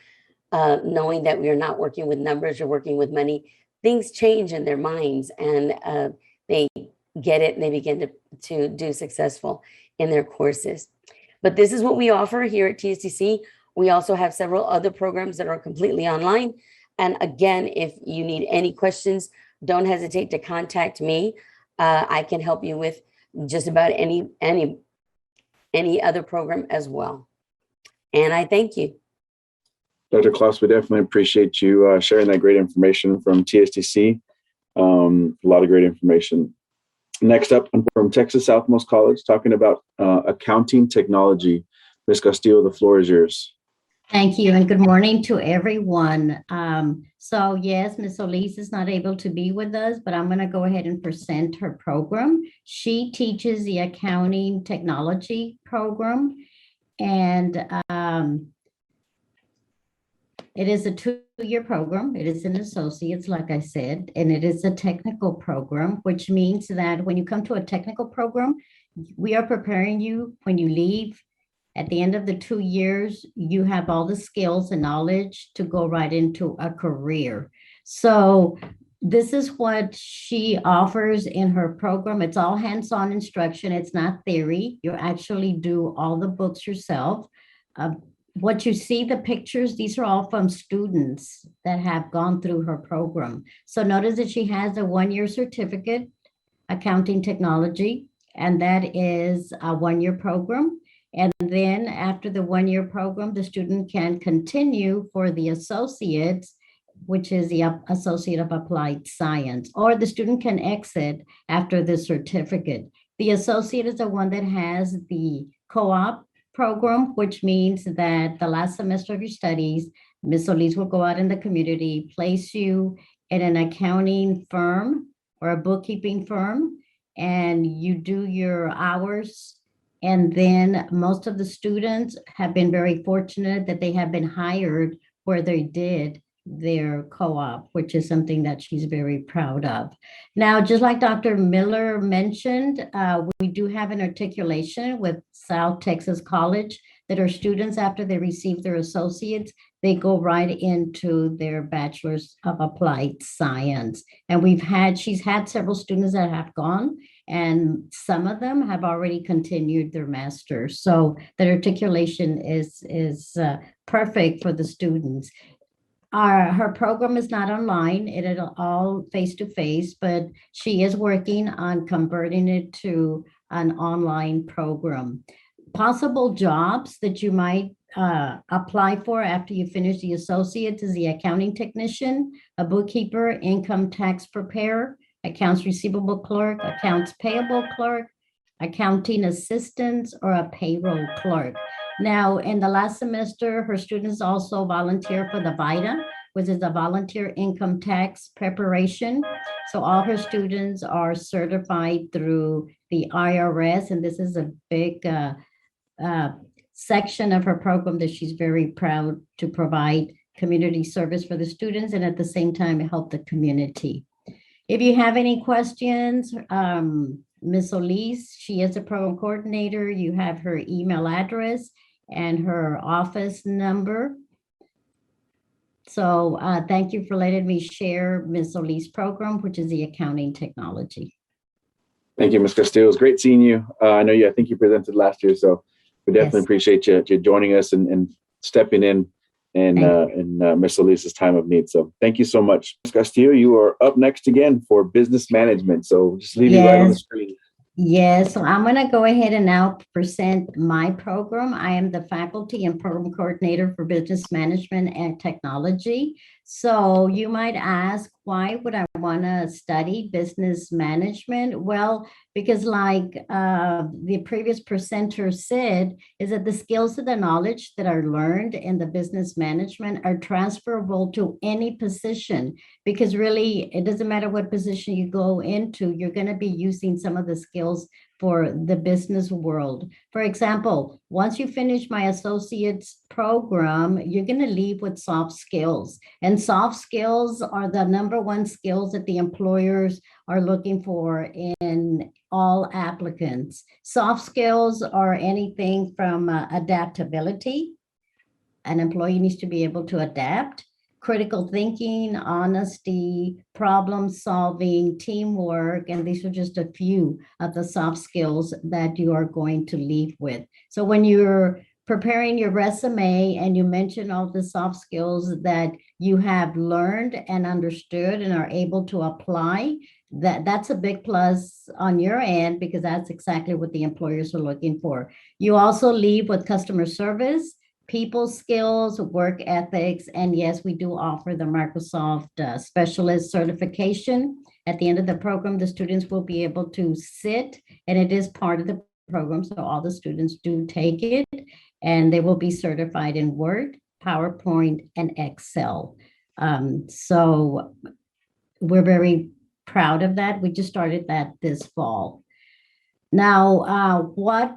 knowing that we are not working with numbers, you're working with money, things change in their minds, and they get it and they begin to do successful in their courses. But this is what we offer here at TSTC. We also have several other programs that are completely online. And again, if you need any questions, don't hesitate to contact me. I can help you with just about any other program as well. And I thank you. Dr. Kloss, we definitely appreciate you sharing that great information from TSTC. A lot of great information. Next up, I'm from Texas Southmost College, talking about accounting technology. Ms. Castillo, the floor is yours. Thank you, and good morning to everyone. So yes, Ms. Solis is not able to be with us, but I'm going to go ahead and present her program. She teaches the accounting technology program, and it is a two-year program. It is an associate's, like I said, and it is a technical program, which means that when you come to a technical program, we are preparing you when you leave. At the end of the 2 years, you have all the skills and knowledge to go right into a career. So this is what she offers in her program. It's all hands-on instruction. It's not theory. You actually do all the books yourself. What you see, the pictures, these are all from students that have gone through her program. So notice that she has a 1-year certificate, accounting technology, and that is a 1-year program. And then after the 1-year program, the student can continue for the associates, which is the Associate of Applied Science, or the student can exit after the certificate. The associate is the one that has the co-op program, which means that the last semester of your studies, Ms. Solis will go out in the community, place you in an accounting firm or a bookkeeping firm, and you do your hours. And then most of the students have been very fortunate that they have been hired where they did their co-op, which is something that she's very proud of. Now, just like Dr. Miller mentioned, we do have an articulation with South Texas College that our students, after they receive their associates, they go right into their Bachelor's of Applied Science. And she's had several students that have gone, and some of them have already continued their master's. So the articulation is perfect for the students. Her program is not online, it is all face-to-face, but she is working on converting it to an online program. Possible jobs that you might apply for after you finish the associates is the accounting technician, a bookkeeper, income tax preparer, accounts receivable clerk, accounts payable clerk, accounting assistants, or a payroll clerk. Now, in the last semester, her students also volunteer for the VITA, which is a volunteer income tax preparation. So all her students are certified through the IRS, and this is a big section of her program that she's very proud to provide community service for the students and at the same time help the community. If you have any questions, Ms. Solis, she is a program coordinator. You have her email address and her office number. So thank you for letting me share Ms. Solis' program, which is the accounting technology. Thank you, Ms. Castillo. It was great seeing you. I think you presented last year, so we definitely appreciate you joining us and stepping in Ms. Solis' time of need. So thank you so much. Ms. Castillo, you are up next again for business management. So just leave you right on the screen. Yes, so I'm going to go ahead and now present my program. I am the faculty and program coordinator for business management and technology. So you might ask, why would I want to study business management? Well, because like the previous presenter said, is that the skills and the knowledge that are learned in the business management are transferable to any position, because really it doesn't matter what position you go into, you're going to be using some of the skills for the business world. For example, once you finish my associate's program, you're going to leave with soft skills. And soft skills are the #1 skills that the employers are looking for in all applicants. Soft skills are anything from adaptability. An employee needs to be able to adapt. Critical thinking, honesty, problem solving, teamwork, and these are just a few of the soft skills that you are going to leave with. So when you're preparing your resume and you mention all the soft skills that you have learned and understood and are able to apply, that's a big plus on your end, because that's exactly what the employers are looking for. You also leave with customer service, people skills, work ethics, and yes, we do offer the Microsoft Specialist certification. At the end of the program, the students will be able to sit, and it is part of the program, so all the students do take it, and they will be certified in Word, PowerPoint, and Excel. So we're very proud of that. We just started that this fall. Now, what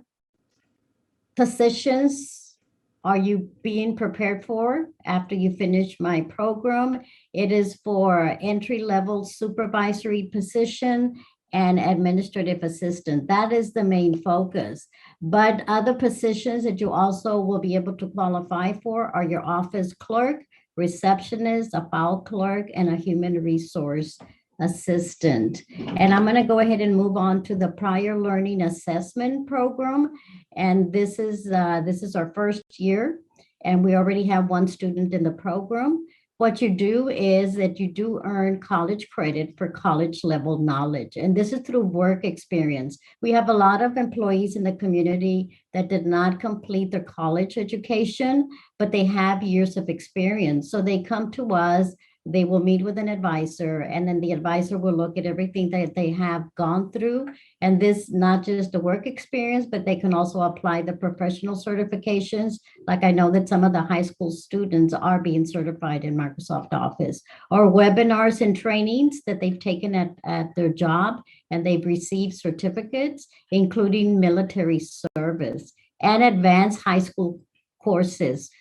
positions are you being prepared for after you finish my program? It is for entry-level supervisory position and administrative assistant. That is the main focus. But other positions that you also will be able to qualify for are your office clerk, receptionist, a file clerk, and a human resource assistant. And I'm going to go ahead and move on to the prior learning assessment program. And this is our first year, and we already have one student in the program. What you do is that you do earn college credit for college level knowledge. And this is through work experience. We have a lot of employees in the community that did not complete their college education, but they have years of experience. So they come to us, they will meet with an advisor, and then the advisor will look at everything that they have gone through. And this, not just the work experience, but they can also apply the professional certifications. Like I know that some of the high school students are being certified in Microsoft Office, or webinars and trainings that they've taken at their job, and they've received certificates, including military service and advanced high school courses.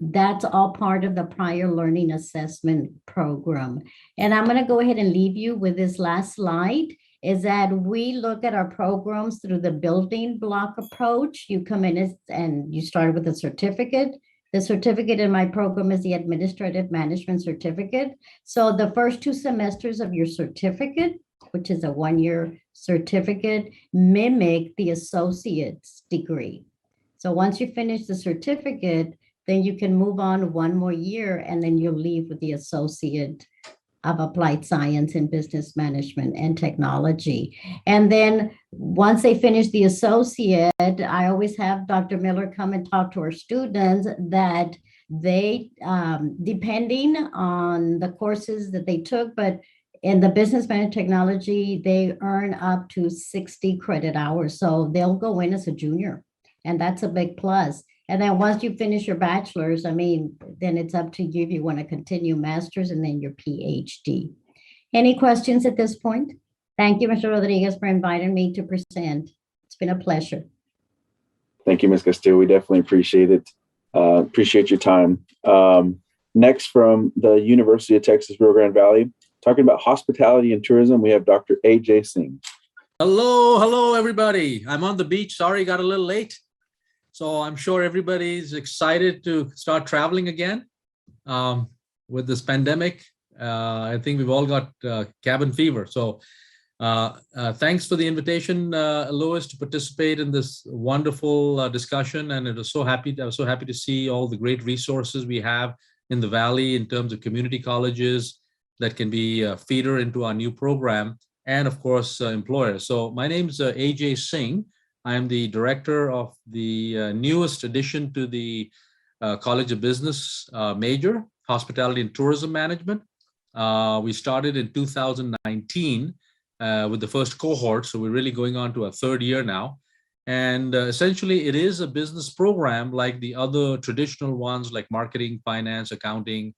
That's all part of the prior learning assessment program. And I'm going to go ahead and leave you with this last slide, is that we look at our programs through the building block approach. You come in and you start with a certificate. The certificate in my program is the Administrative Management Certificate. So the first 2 semesters of your certificate, which is a 1-year certificate, mimic the associate's degree. So once you finish the certificate, then you can move on 1 more year, and then you'll leave with the Associate of Applied Science in Business Management and Technology. And then once they finish the associate, I always have Dr. Miller come and talk to our students that they, depending on the courses that they took, but in the Business Management Technology, they earn up to 60 credit hours. So they'll go in as a junior, and that's a big plus. And then once you finish your bachelor's, I mean, then it's up to you if you want to continue master's and then your PhD. Any questions at this point? Thank you, Mr. Rodriguez, for inviting me to present. It's been a pleasure. Thank you, Ms. Castillo. We definitely appreciate it. Appreciate your time. Next, from the University of Texas, Rio Grande Valley, talking about hospitality and tourism, we have Dr. AJ Singh. Hello, everybody. I'm on the beach. Sorry, got a little late. So I'm sure everybody's excited to start traveling again with this pandemic. I think we've all got cabin fever. So thanks for the invitation, Louis, to participate in this wonderful discussion. And I was so happy to see all the great resources we have in the Valley in terms of community colleges that can be a feeder into our new program, and of course, employers. So my name is AJ Singh. I am the director of the newest addition to the College of Business major, Hospitality and Tourism Management. We started in 2019 with the first cohort, so we're really going on to our 3rd year now. And essentially, it is a business program like the other traditional ones, like marketing, finance, accounting,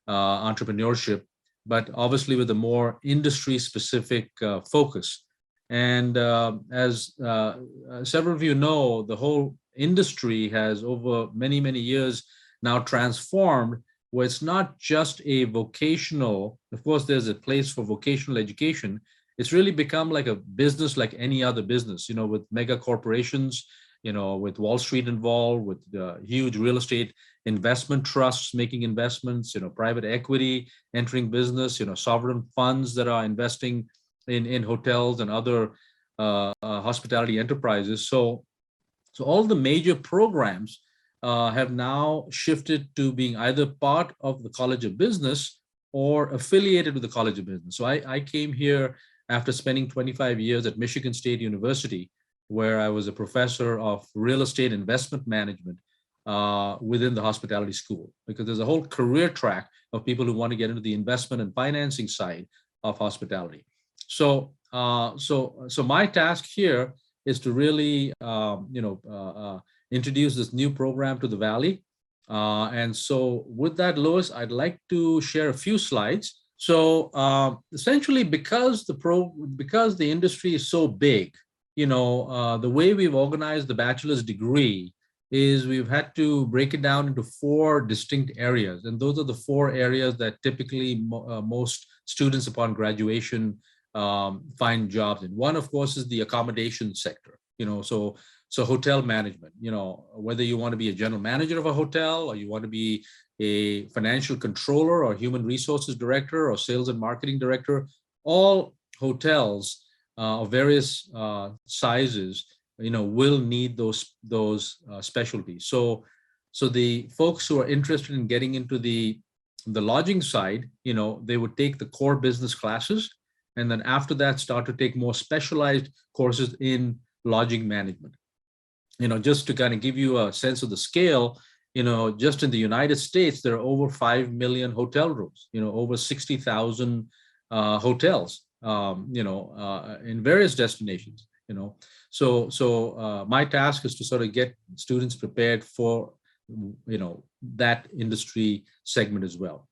entrepreneurship, but obviously with a more industry-specific focus. And as several of you know, the whole industry has over many, many years now transformed, where it's not just a vocational, of course, there's a place for vocational education. It's really become like a business like any other business, you know, with mega corporations, you know, with Wall Street involved, with huge real estate investment trusts making investments, you know, private equity entering business, you know, sovereign funds that are investing in hotels and other hospitality enterprises. So all the major programs have now shifted to being either part of the College of Business or affiliated with the College of Business. So I came here after spending 25 years at Michigan State University, where I was a professor of real estate investment management within the hospitality school, because there's a whole career track of people who want to get into the investment and financing side of hospitality. So my task here is to really, introduce this new program to the Valley. And so with that, Louis, I'd like to share a few slides. So essentially, because the industry is so big, the way we've organized the bachelor's degree is we've had to break it down into 4 distinct areas. And those are the 4 areas that typically most students upon graduation find jobs in. One, of course, is the accommodation sector, so hotel management, whether you want to be a general manager of a hotel, or you want to be a financial controller or human resources director or sales and marketing director, all hotels of various sizes, will need those specialties. So the folks who are interested in getting into the lodging side, they would take the core business classes, and then after that start to take more specialized courses in lodging management. Just to kind of give you a sense of the scale, just in the United States, there are over 5 million hotel rooms, over 60,000 hotels, in various destinations, So my task is to sort of get students prepared for, that industry segment as well.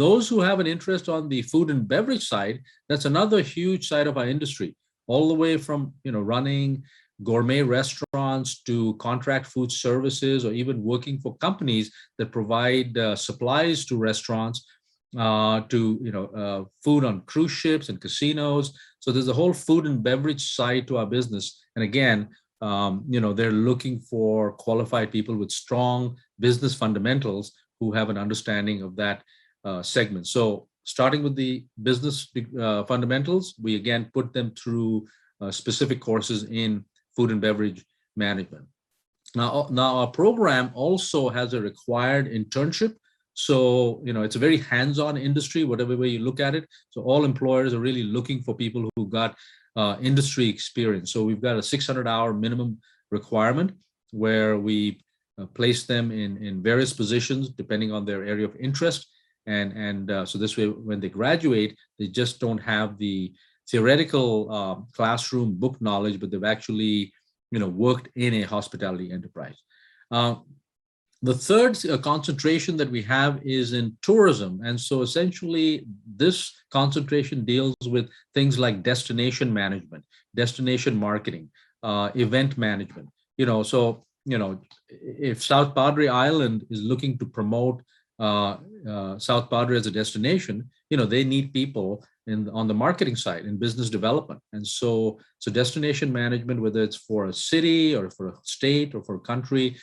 Those who have an interest on the food and beverage side, that's another huge side of our industry, all the way from, running gourmet restaurants to contract food services, or even working for companies that provide supplies to restaurants, to food on cruise ships and casinos. So there's a whole food and beverage side to our business. And again, they're looking for qualified people with strong business fundamentals who have an understanding of that segment. So starting with the business fundamentals, we again put them through specific courses in food and beverage management. Now our program also has a required internship. So, it's a very hands-on industry, whatever way you look at it. So all employers are really looking for people who got industry experience. So we've got a 600-hour minimum requirement where we place them in various positions depending on their area of interest. And so this way, when they graduate, they just don't have the theoretical classroom book knowledge, but they've actually, worked in a hospitality enterprise. The third concentration that we have is in tourism. And so essentially this concentration deals with things like destination management, destination marketing, event management. So, if South Padre Island is looking to promote South Padre as a destination, they need people on the marketing side, in business development. And so destination management, whether it's for a city or for a state or for a country,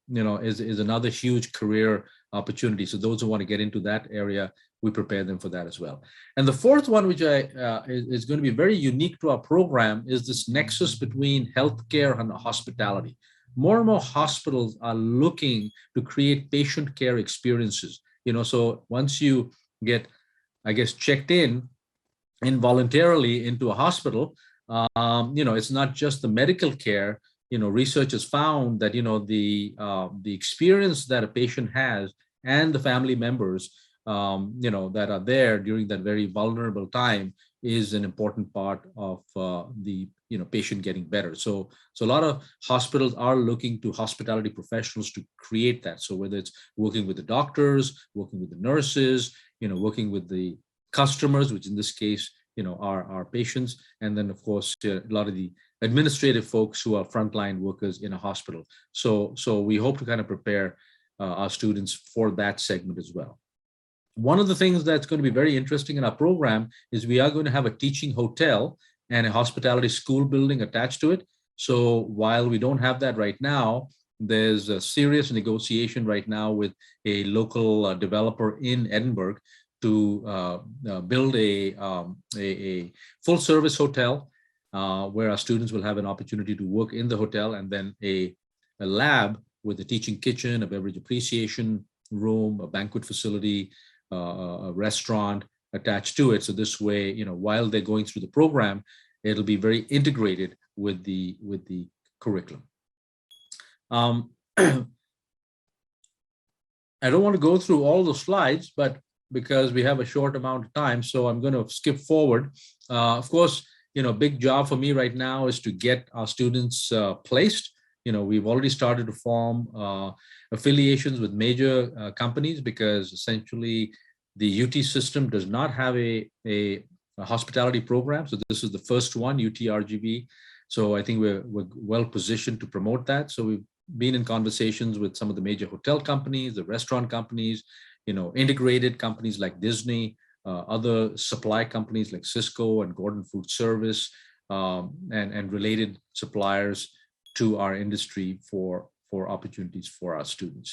is another huge career opportunity. So those who want to get into that area, we prepare them for that as well. And the fourth one, which is going to be very unique to our program, is this nexus between healthcare and hospitality. More and more hospitals are looking to create patient care experiences. So once you get, checked in involuntarily into a hospital, it's not just the medical care. Research has found that, the experience that a patient has and the family members, that are there during that very vulnerable time is an important part of the, patient getting better. So a lot of hospitals are looking to hospitality professionals to create that. So whether it's working with the doctors, working with the nurses, working with the customers, which in this case, are our patients. And then of course, a lot of the administrative folks who are frontline workers in a hospital. So we hope to kind of prepare our students for that segment as well. One of the things that's going to be very interesting in our program is we are going to have a teaching hotel and a hospitality school building attached to it. So while we don't have that right now, there's a serious negotiation right now with a local developer in Edinburgh to build a full service hotel where our students will have an opportunity to work in the hotel, and then a lab with a teaching kitchen, a beverage appreciation room, a banquet facility, a restaurant attached to it. So this way, while they're going through the program, it'll be very integrated with the curriculum. I don't want to go through all the slides, but because we have a short amount of time, so I'm going to skip forward. Of course, big job for me right now is to get our students placed. We've already started to form a affiliations with major companies, because essentially the UT system does not have a hospitality program. So this is the first one, UT RGV. So I think we're well positioned to promote that. So we've been in conversations with some of the major hotel companies, the restaurant companies, integrated companies like Disney, other supply companies like Cisco and Gordon Food Service, and related suppliers to our industry for opportunities for our students.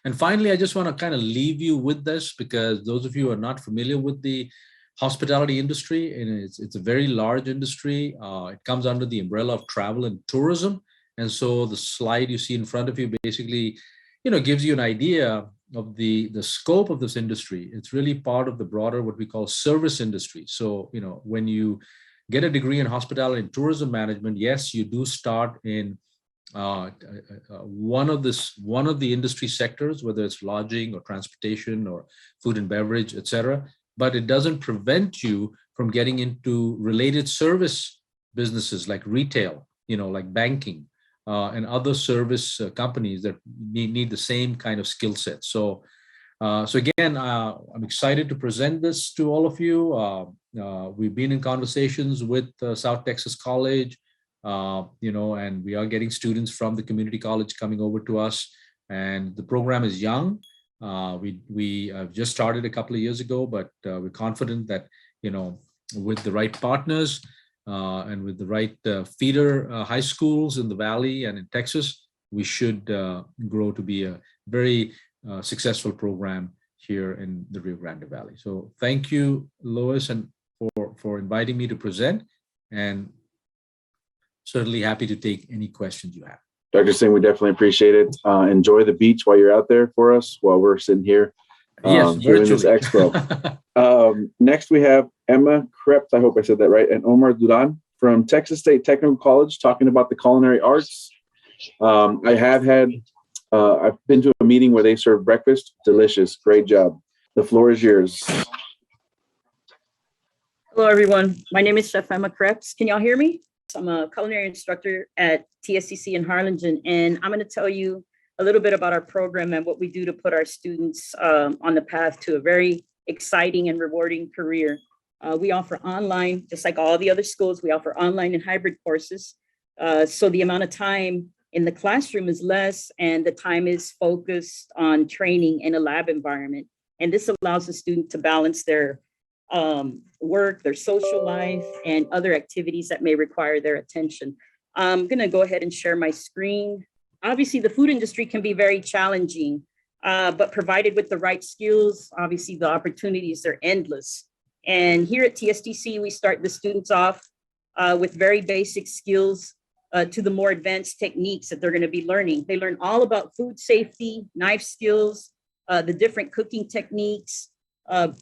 And finally, I just want to kind of leave you with this, because those of you who are not familiar with the hospitality industry, and it's a very large industry. It comes under the umbrella of travel and tourism. And so the slide you see in front of you basically, gives you an idea of the scope of this industry. It's really part of the broader, what we call service industry. So, when you get a degree in hospitality and tourism management, yes, you do start in one of the industry sectors, whether it's lodging or transportation or food and beverage, et cetera. But it doesn't prevent you from getting into related service businesses like retail, like banking, and other service companies that need the same kind of skill set. So again, I'm excited to present this to all of you. We've been in conversations with South Texas College, and we are getting students from the community college coming over to us. And the program is young. We just started a couple of years ago, but we're confident that, with the right partners and with the right feeder high schools in the Valley and in Texas, we should grow to be a very successful program here in the Rio Grande Valley. So thank you, Lois, and for inviting me to present, and certainly happy to take any questions you have. Dr. Singh, we definitely appreciate it. Enjoy the beach while you're out there for us, while we're sitting here doing this expo. Next, we have Emma Krebs, I hope I said that right, and Omar Duran from Texas State Technical College, talking about the culinary arts. I've been to a meeting where they serve breakfast. Delicious. Great job. The floor is yours. Hello, everyone. My name is Chef Emma Krebs. Can y'all hear me? I'm a culinary instructor at TSCC in Harlingen, and I'm going to tell you a little bit about our program and what we do to put our students on the path to a very exciting and rewarding career. We offer online, just like all the other schools, we offer online and hybrid courses. So the amount of time in the classroom is less, and the time is focused on training in a lab environment. And this allows the student to balance their work, their social life, and other activities that may require their attention. I'm going to go ahead and share my screen. Obviously, the food industry can be very challenging, but provided with the right skills, obviously the opportunities are endless. And here at TSTC, we start the students off with very basic skills to the more advanced techniques that they're going to be learning. They learn all about food safety, knife skills, the different cooking techniques,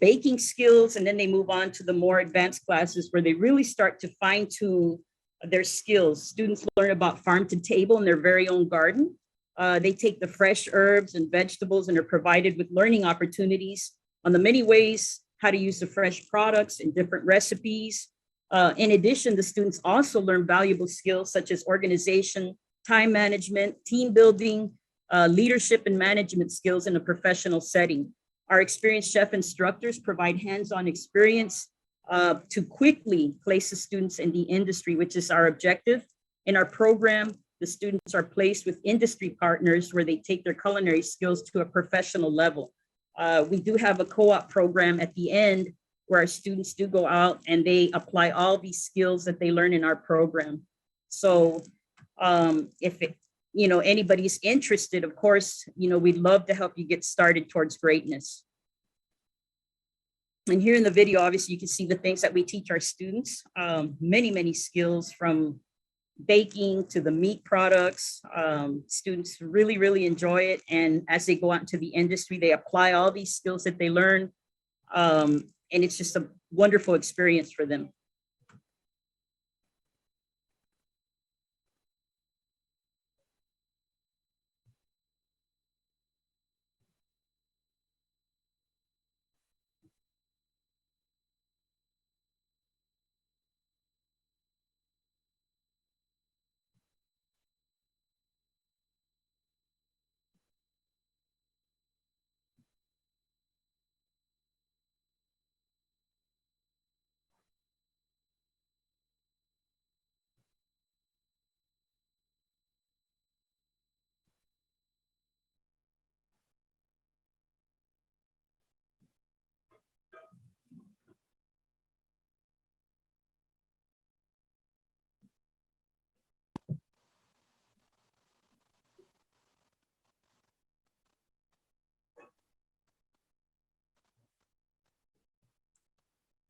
baking skills, and then they move on to the more advanced classes where they really start to fine tune their skills. Students learn about farm to table in their very own garden. They take the fresh herbs and vegetables and are provided with learning opportunities on the many ways how to use the fresh products in different recipes. In addition, the students also learn valuable skills such as organization, time management, team building, leadership and management skills in a professional setting. Our experienced chef instructors provide hands-on experience to quickly place the students in the industry, which is our objective. In our program, the students are placed with industry partners where they take their culinary skills to a professional level. We do have a co-op program at the end where our students do go out and they apply all these skills that they learn in our program. So if anybody's interested, of course, we'd love to help you get started towards greatness. And here in the video, obviously, you can see the things that we teach our students, many skills from baking to the meat products. Students really, really enjoy it. And as they go out into the industry, they apply all these skills that they learn. And it's just a wonderful experience for them.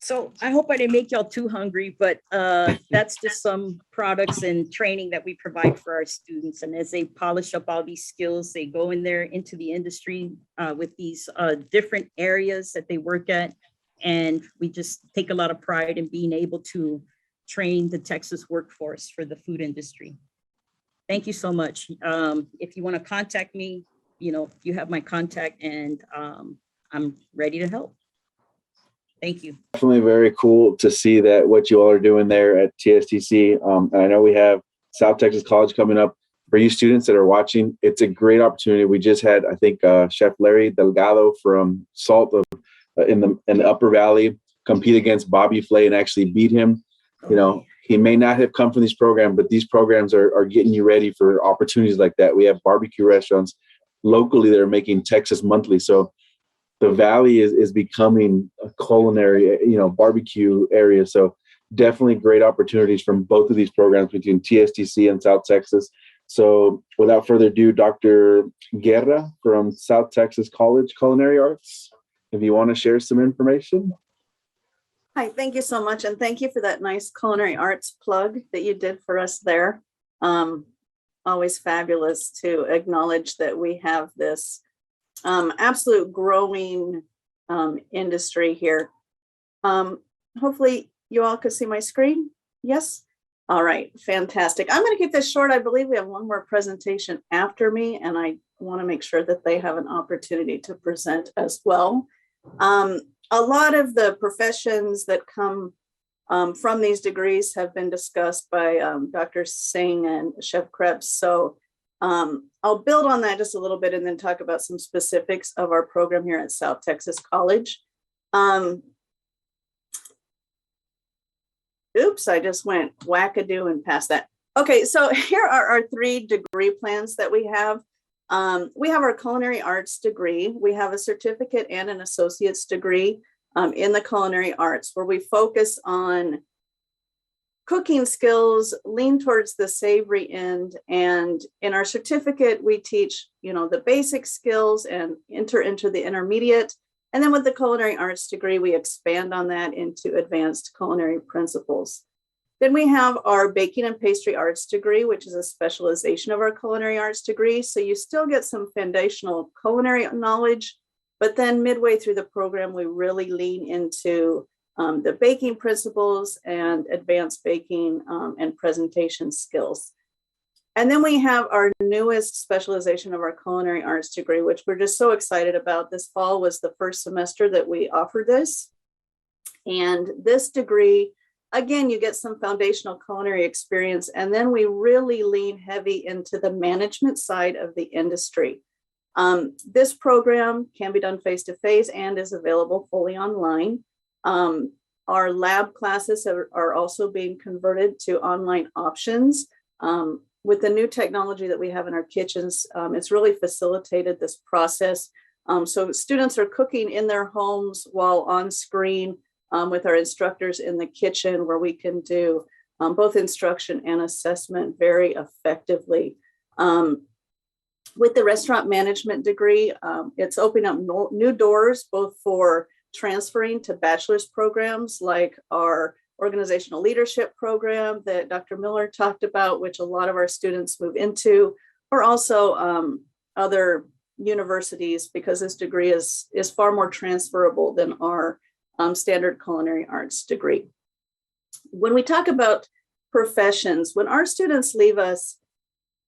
So I hope I didn't make y'all too hungry, but that's just some products and training that we provide for our students. And as they polish up all these skills, they go in there into the industry with these different areas that they work at. And we just take a lot of pride in being able to train the Texas workforce for the food industry. Thank you so much. If you want to contact me, you have my contact, and I'm ready to help. Thank you. Definitely very cool to see that what you all are doing there at TSTC. And I know we have South Texas College coming up. For you students that are watching, it's a great opportunity. We just had, I think, Chef Larry Delgado from SALT in the Upper Valley compete against Bobby Flay and actually beat him. He may not have come from these programs, but these programs are getting you ready for opportunities like that. We have barbecue restaurants locally that are making Texas monthly. So the Valley is becoming a culinary, barbecue area. So definitely great opportunities from both of these programs between TSTC and South Texas. So without further ado, Dr. Guerra from South Texas College Culinary Arts, if you want to share some information. Hi, thank you so much. And thank you for that nice culinary arts plug that you did for us there. Always fabulous to acknowledge that we have this absolute growing industry here. Hopefully you all could see my screen. Yes. All right. Fantastic. I'm going to keep this short. I believe we have one more presentation after me, and I want to make sure that they have an opportunity to present as well. A lot of the professions that come from these degrees have been discussed by Dr. Singh and Chef Krebs. So I'll build on that just a little bit and then talk about some specifics of our program here at South Texas College. Oops, I just went wackadoo and past that. Okay, so here are our 3 degree plans that we have. We have our culinary arts degree. We have a certificate and an associate's degree in the culinary arts, where we focus on cooking skills, lean towards the savory end. And in our certificate, we teach, the basic skills and enter into the intermediate. And then with the culinary arts degree, we expand on that into advanced culinary principles. Then we have our baking and pastry arts degree, which is a specialization of our culinary arts degree. So you still get some foundational culinary knowledge, but then midway through the program, we really lean into the baking principles and advanced baking and presentation skills. And then we have our newest specialization of our culinary arts degree, which we're just so excited about. This fall was the first semester that we offered this. And this degree, again, you get some foundational culinary experience, and then we really lean heavy into the management side of the industry. This program can be done face-to-face and is available fully online. Our lab classes are also being converted to online options. With the new technology that we have in our kitchens, it's really facilitated this process. So students are cooking in their homes while on screen with our instructors in the kitchen, where we can do both instruction and assessment very effectively. With the restaurant management degree, it's opening up new doors, both for transferring to bachelor's programs like our organizational leadership program that Dr. Miller talked about, which a lot of our students move into, or also other universities, because this degree is far more transferable than our standard culinary arts degree. When we talk about professions, when our students leave us,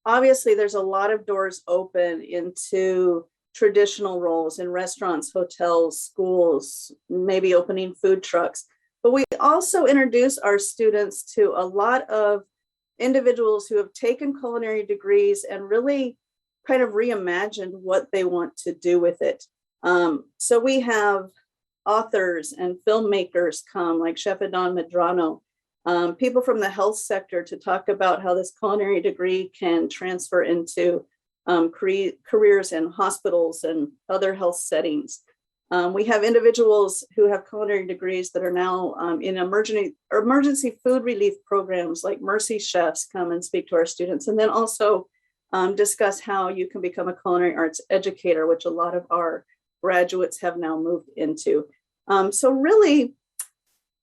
obviously there's a lot of doors open into traditional roles in restaurants, hotels, schools, maybe opening food trucks. But we also introduce our students to a lot of individuals who have taken culinary degrees and really kind of reimagined what they want to do with it. So we have authors and filmmakers come, like Chef Adon Medrano, people from the health sector, to talk about how this culinary degree can transfer into careers in hospitals and other health settings. We have individuals who have culinary degrees that are now in emergency food relief programs, like Mercy Chefs come and speak to our students, and then also discuss how you can become a culinary arts educator, which a lot of our graduates have now moved into. So really,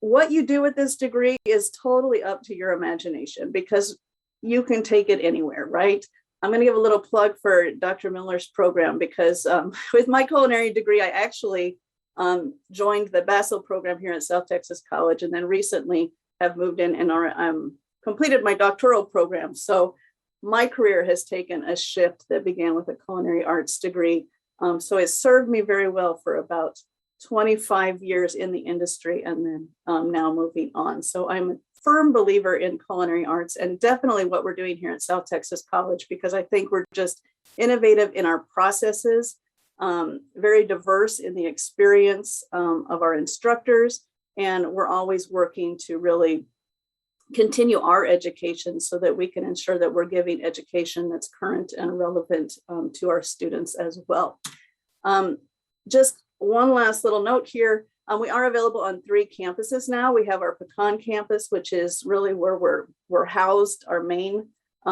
what you do with this degree is totally up to your imagination because you can take it anywhere, right? I'm going to give a little plug for Dr. Miller's program because with my culinary degree, I actually joined the BASO program here at South Texas College, and then recently have moved in and completed my doctoral program. So my career has taken a shift that began with a culinary arts degree. So it served me very well for about 25 years in the industry and then now moving on. So I'm a firm believer in culinary arts and definitely what we're doing here at South Texas College, because I think we're just innovative in our processes, very diverse in the experience of our instructors. And we're always working to really continue our education so that we can ensure that we're giving education that's current and relevant to our students as well. Just one last little note here. We are available on 3 campuses now. We have our Pecan campus, which is really where we're housed, our main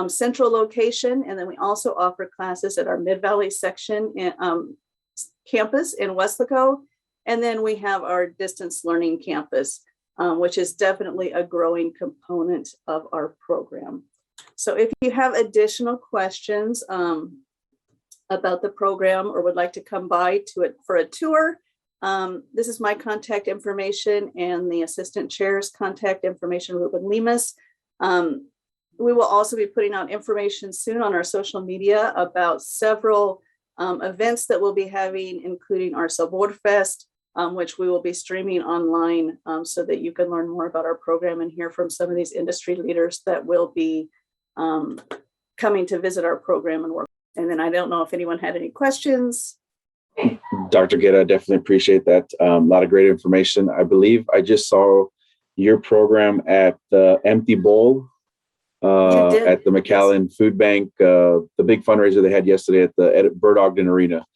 central location. And then we also offer classes at our Mid-Valley section campus in Weslaco. And then we have our distance learning campus, which is definitely a growing component of our program. So if you have additional questions about the program or would like to come by to it for a tour, this is my contact information and the assistant chair's contact information, Ruben Lemus. We will also be putting out information soon on our social media about several events that we'll be having, including our Sabor Fest, which we will be streaming online so that you can learn more about our program and hear from some of these industry leaders that will be coming to visit our program and work. And then I don't know if anyone had any questions. Dr. Guerra, I definitely appreciate that. A lot of great information. I believe I just saw your program at the Empty Bowl at the McAllen Food Bank, the big fundraiser they had yesterday at the Bird Ogden Arena.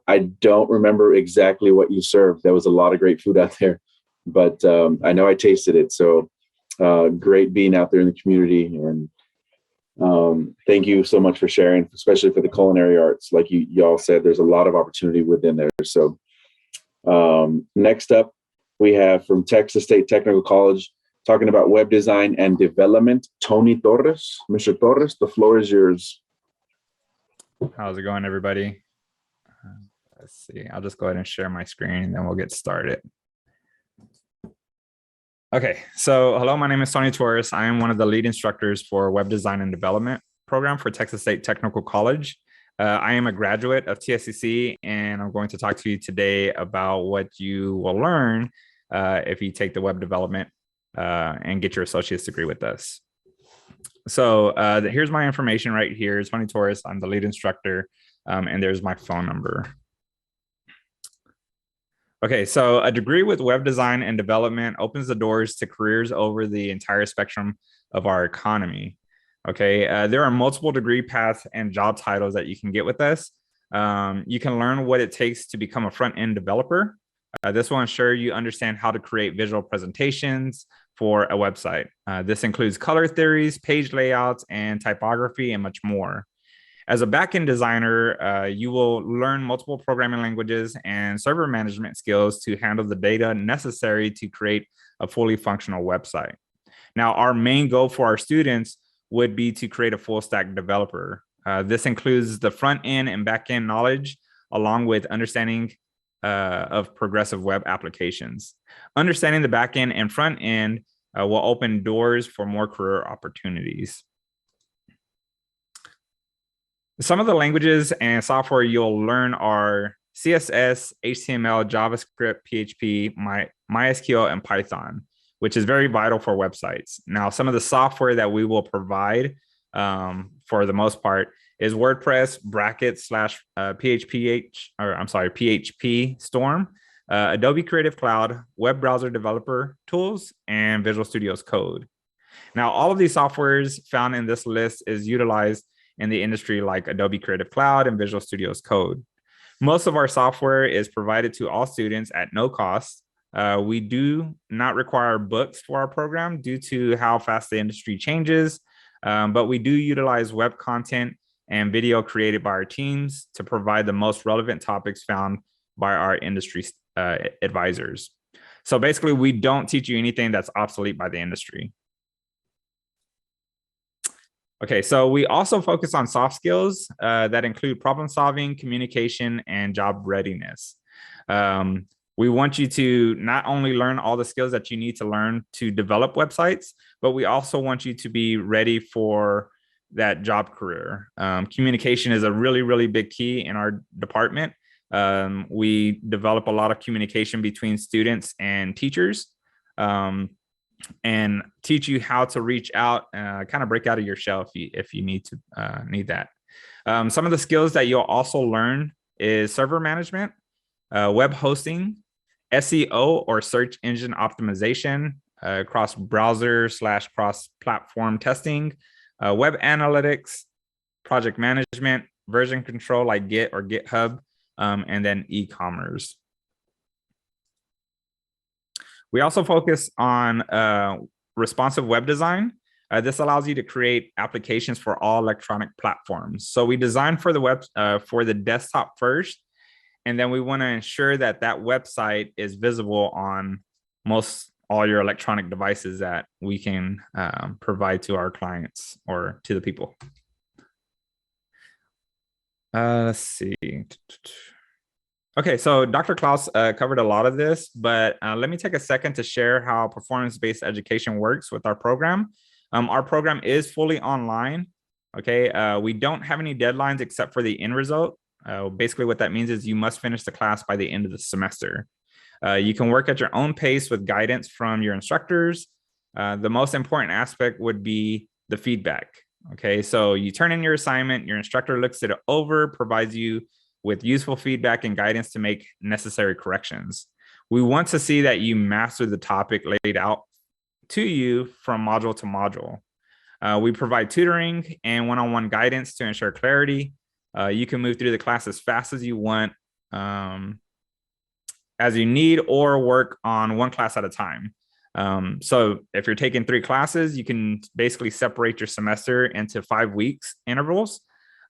I don't remember exactly what you served. There was a lot of great food out there, but I know I tasted it. So great being out there in the community. And thank you so much for sharing, especially for the culinary arts. Like y'all said, there's a lot of opportunity within there. So next up, we have from Texas State Technical College, talking about web design and development, Tony Torres. Mr. Torres, the floor is yours. How's it going, everybody? Let's see, I'll just go ahead and share my screen and then we'll get started. Okay, so hello, my name is Tony Torres. I am one of the lead instructors for Web Design and Development program for Texas State Technical College. I am a graduate of TSCC, and I'm going to talk to you today about what you will learn if you take the web development and get your associate's degree with us. So here's my information right here. Tony Torres, I'm the lead instructor, and there's my phone number. Okay, so a degree with web design and development opens the doors to careers over the entire spectrum of our economy. Okay, there are multiple degree paths and job titles that you can get with us. You can learn what it takes to become a front-end developer. This will ensure you understand how to create visual presentations for a website. This includes color theories, page layouts, and typography, and much more. As a backend designer, you will learn multiple programming languages and server management skills to handle the data necessary to create a fully functional website. Now, our main goal for our students would be to create a full stack developer. This includes the front end and back end knowledge, along with understanding of progressive web applications. Understanding the back end and front end will open doors for more career opportunities. Some of the languages and software you'll learn are CSS, HTML, JavaScript, PHP, MySQL, and Python, which is very vital for websites. Now, some of the software that we will provide for the most part is WordPress, brackets slash PHP Storm, Adobe Creative Cloud, web browser developer tools, and Visual Studio's Code. Now, all of these softwares found in this list is utilized in the industry like Adobe Creative Cloud and Visual Studio's Code. Most of our software is provided to all students at no cost. We do not require books for our program due to how fast the industry changes, but we do utilize web content and video created by our teams to provide the most relevant topics found by our industry advisors. So basically, we don't teach you anything that's obsolete by the industry. Okay, so we also focus on soft skills that include problem solving, communication, and job readiness. We want you to not only learn all the skills that you need to learn to develop websites, but we also want you to be ready for that job career. Communication is a really, really big key in our department. We develop a lot of communication between students and teachers, and teach you how to reach out, kind of break out of your shell if you need that. Some of the skills that you'll also learn is server management, web hosting, SEO or search engine optimization, cross browser / cross platform testing, web analytics, project management, version control like Git or GitHub, and then e-commerce. We also focus on responsive web design. This allows you to create applications for all electronic platforms. So we design for the web for the desktop first, and then we want to ensure that that website is visible on all your electronic devices that we can provide to our clients or to the people. Let's see. Okay, so Dr. Kloss covered a lot of this, but let me take a second to share how performance-based education works with our program. Our program is fully online. Okay, we don't have any deadlines except for the end result. Basically, what that means is you must finish the class by the end of the semester. You can work at your own pace with guidance from your instructors. The most important aspect would be the feedback. Okay, so you turn in your assignment, your instructor looks it over, provides you with useful feedback and guidance to make necessary corrections. We want to see that you master the topic laid out to you from module to module. We provide tutoring and one-on-one guidance to ensure clarity. You can move through the class as fast as you want, as you need, or work on one class at a time. So if you're taking 3 classes, you can basically separate your semester into 5 weeks intervals,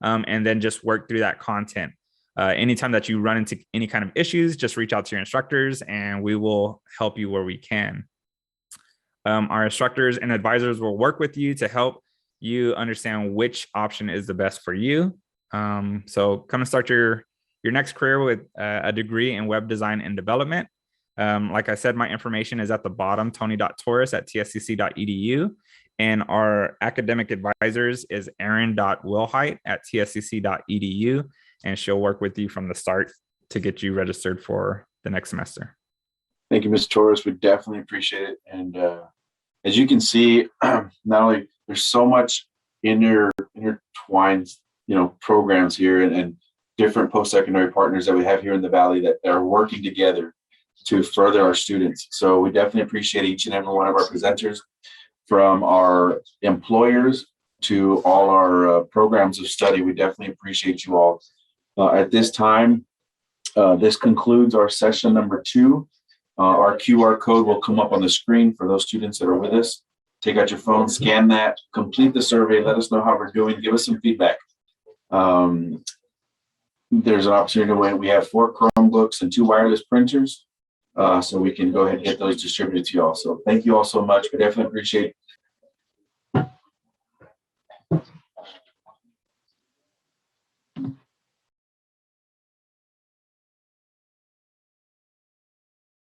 and then just work through that content. Anytime that you run into any kind of issues, just reach out to your instructors and we will help you where we can. Our instructors and advisors will work with you to help you understand which option is the best for you. So come and start your next career with a degree in web design and development. Like I said, my information is at the bottom, tony.torres@tscc.edu. And our academic advisors is erin.wilhite@tscc.edu. And she'll work with you from the start to get you registered for the next semester. Thank you, Ms. Torres. We definitely appreciate it. And as you can see, not only there's so much intertwined, programs here and different post-secondary partners that we have here in the Valley that are working together to further our students. So we definitely appreciate each and every one of our presenters, from our employers to all our programs of study. We definitely appreciate you all. At this time, this concludes our session number 2. Our QR code will come up on the screen for those students that are with us. Take out your phone, scan that, complete the survey, let us know how we're doing, give us some feedback. There's an opportunity to win. We have 4 Chromebooks and 2 wireless printers, so we can go ahead and get those distributed to you all. So thank you all so much. We definitely appreciate